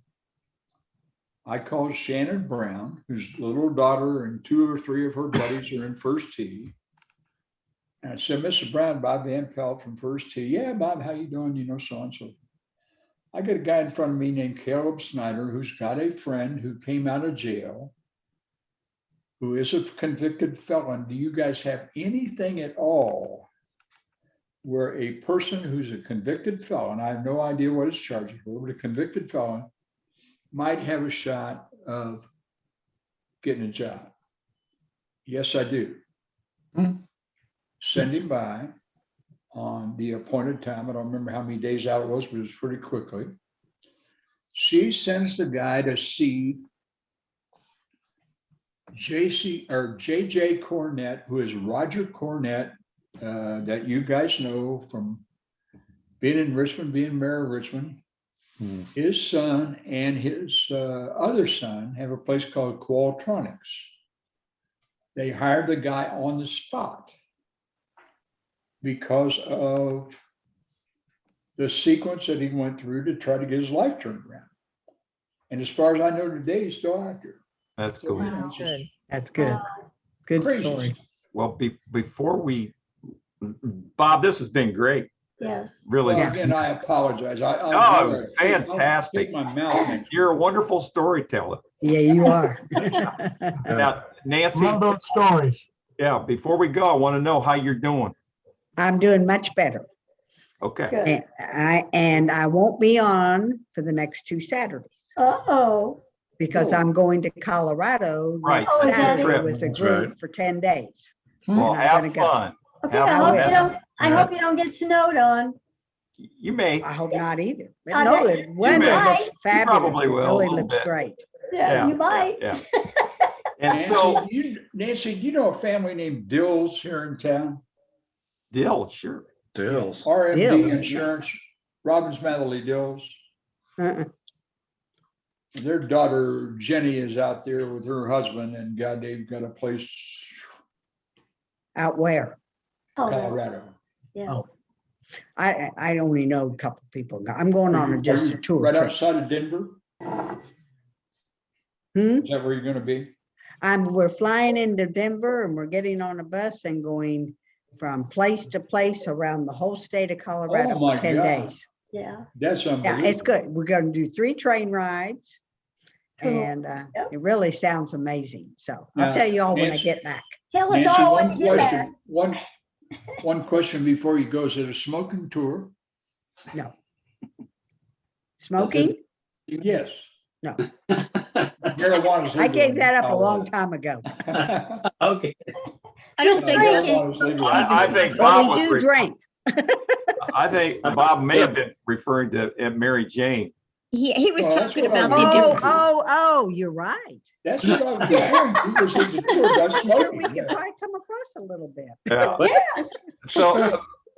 S13: I called Shannon Brown, whose little daughter and 2 or 3 of her buddies are in First Tee. And I said, Mr. Brown, Bob Van Pelt from First Tee. Yeah, Bob, how you doing? You know, so and so. I got a guy in front of me named Caleb Snyder, who's got a friend who came out of jail, who is a convicted felon. Do you guys have anything at all where a person who's a convicted felon, I have no idea what his charges were, but a convicted felon might have a shot of getting a job? Yes, I do. Send him by on the appointed time. I don't remember how many days out it was, but it was pretty quickly. She sends the guy to see JJ Cornett, who is Roger Cornett, that you guys know from being in Richmond, being mayor of Richmond. His son and his other son have a place called Qualtronics. They hired the guy on the spot because of the sequence that he went through to try to get his life turned around. And as far as I know today, he's still out there.
S2: That's
S13: So,
S2: cool.
S13: you know, it's just
S15: That's good. Good
S13: crazy
S15: story.
S13: stuff.
S2: Well, before we, Bob, this has been great.
S3: Yes.
S2: Really.
S13: Well, again, I apologize.
S2: Oh, it was
S13: I'll
S2: fantastic.
S13: take my mouth next.
S2: You're a wonderful storyteller.
S15: Yeah, you are.
S2: Now, Nancy,
S11: Love those stories.
S2: yeah, before we go, I want to know how you're doing.
S15: I'm doing much better.
S2: Okay.
S3: Good.
S15: And I won't be on for the next 2 Saturdays
S3: Uh-oh.
S15: because I'm going to Colorado
S2: Right.
S15: next
S3: Oh, is that
S15: Saturday
S2: it?
S15: with a
S4: That's
S15: group
S4: right.
S15: for 10 days.
S2: Well,
S15: And I'm
S2: have
S15: gonna go.
S2: fun.
S3: Okay,
S2: Have
S3: I hope
S2: fun.
S3: you don't, I hope you don't get snowed on.
S2: You may.
S15: I hope not either. But
S3: I
S15: no,
S3: bet
S15: the weather
S3: might.
S15: looks fabulous.
S2: probably
S15: It
S2: will, a
S15: really
S2: little
S15: looks
S2: bit.
S15: great.
S3: Yeah, you might.
S2: Yeah. And so,
S13: Nancy, do you know a family named Dills here in town?
S2: Dill, sure.
S4: Dills.
S13: RMD
S15: Dills.
S13: Insurance, Robbins Matherly Dills.
S15: Uh-uh.
S13: Their daughter Jenny is out there with her husband, and God, they've got a place
S15: Out where?
S3: Oh,
S13: Colorado.
S3: yeah.
S15: Oh, I only know a couple people. I'm going on
S13: Are
S15: just
S13: you
S15: a tour
S13: right
S15: trip.
S13: outside of Denver?
S15: Hmm?
S13: Is that where you're gonna be?
S15: We're flying into Denver and we're getting on a bus and going from place to place around the whole state of Colorado
S13: Oh, my
S15: for 10
S13: God.
S15: days.
S3: Yeah.
S13: That's
S15: Yeah,
S13: unbelievable.
S15: it's good. We're going to do 3 train rides.
S3: Cool.
S15: And
S3: Yep.
S15: it really sounds amazing. So
S13: Now,
S15: I'll tell you all when I
S13: Nancy-
S15: get back.
S3: Tell us
S13: Nancy,
S3: all when
S13: one
S3: you get back.
S13: question, one question before you go. Is it a smoking tour?
S15: No. Smoking?
S13: Yes.
S15: No.
S13: Marijuana's
S15: I
S13: legal
S15: gave
S13: in
S15: that up a long
S13: Colorado.
S15: time ago.
S10: Okay.
S7: I don't think that's.
S13: Marijuana's legal.
S2: I think
S15: But
S2: Bob
S15: we
S2: was,
S15: do drink.
S2: I think Bob may have been referring to Mary Jane.
S7: He was
S13: Well, that's
S7: talking
S13: what I
S7: about
S13: was-
S7: the
S15: Oh,
S7: different.
S15: oh, you're right.
S13: That's what I was referring to. Because it's a tour about
S15: Sure,
S13: smoking.
S15: we could probably come across a little bit.
S2: Yeah. So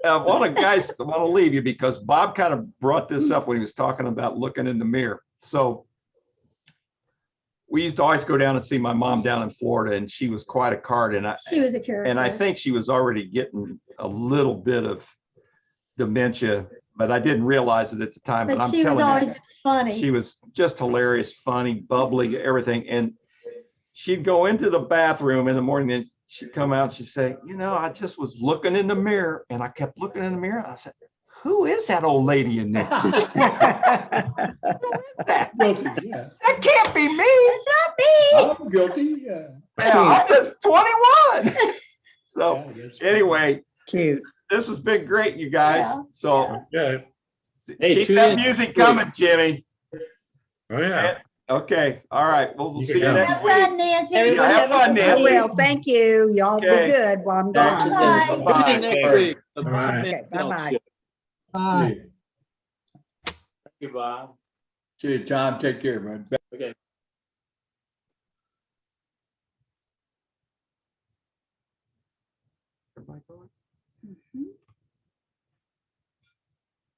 S2: one of the guys, I want to leave you because Bob kind of brought this up when he was talking about looking in the mirror. So we used to always go down and see my mom down in Florida, and she was quite a card.
S3: She was a character.
S2: And I think she was already getting a little bit of dementia, but I didn't realize it at the time. But
S3: But
S2: I'm
S3: she was
S2: telling
S3: always
S2: you,
S3: just funny.
S2: she was just hilarious, funny, bubbly, everything. And she'd go into the bathroom in the morning and she'd come out and she'd say, you know, I just was looking in the mirror and I kept looking in the mirror. I said, who is that old lady in there? that?
S13: Guilty, yeah.
S2: That can't be me.
S3: It's not me.
S13: I'm guilty, yeah.
S2: Yeah, I'm just 21.
S13: Yeah,
S2: So
S13: that's-
S2: anyway,
S15: Cute.
S2: this has been great, you guys.
S3: Yeah.
S2: So
S4: Yeah.
S10: Hey,
S2: keep
S10: tune
S2: that
S10: in.
S2: music coming, Jimmy.
S4: Oh, yeah.
S2: Okay. All right. We'll see you
S4: Yeah.
S2: next
S3: Have
S2: week.
S3: fun, Nancy.
S6: Everyone
S2: have fun,
S15: I
S2: Nancy.
S15: will. Thank you. Y'all
S2: Okay.
S15: be good while I'm
S2: Thank
S15: gone.
S2: you.
S3: Bye.
S2: Bye-bye.
S10: Tune in next week. The
S4: All
S10: Bob
S4: right.
S15: Okay,
S10: Van Pelt
S15: bye-bye.
S10: Show.
S11: Bye.
S13: See
S10: Thank you, Bob.
S13: you, Tom. Take care, bud.
S10: Okay.
S2: Everybody going?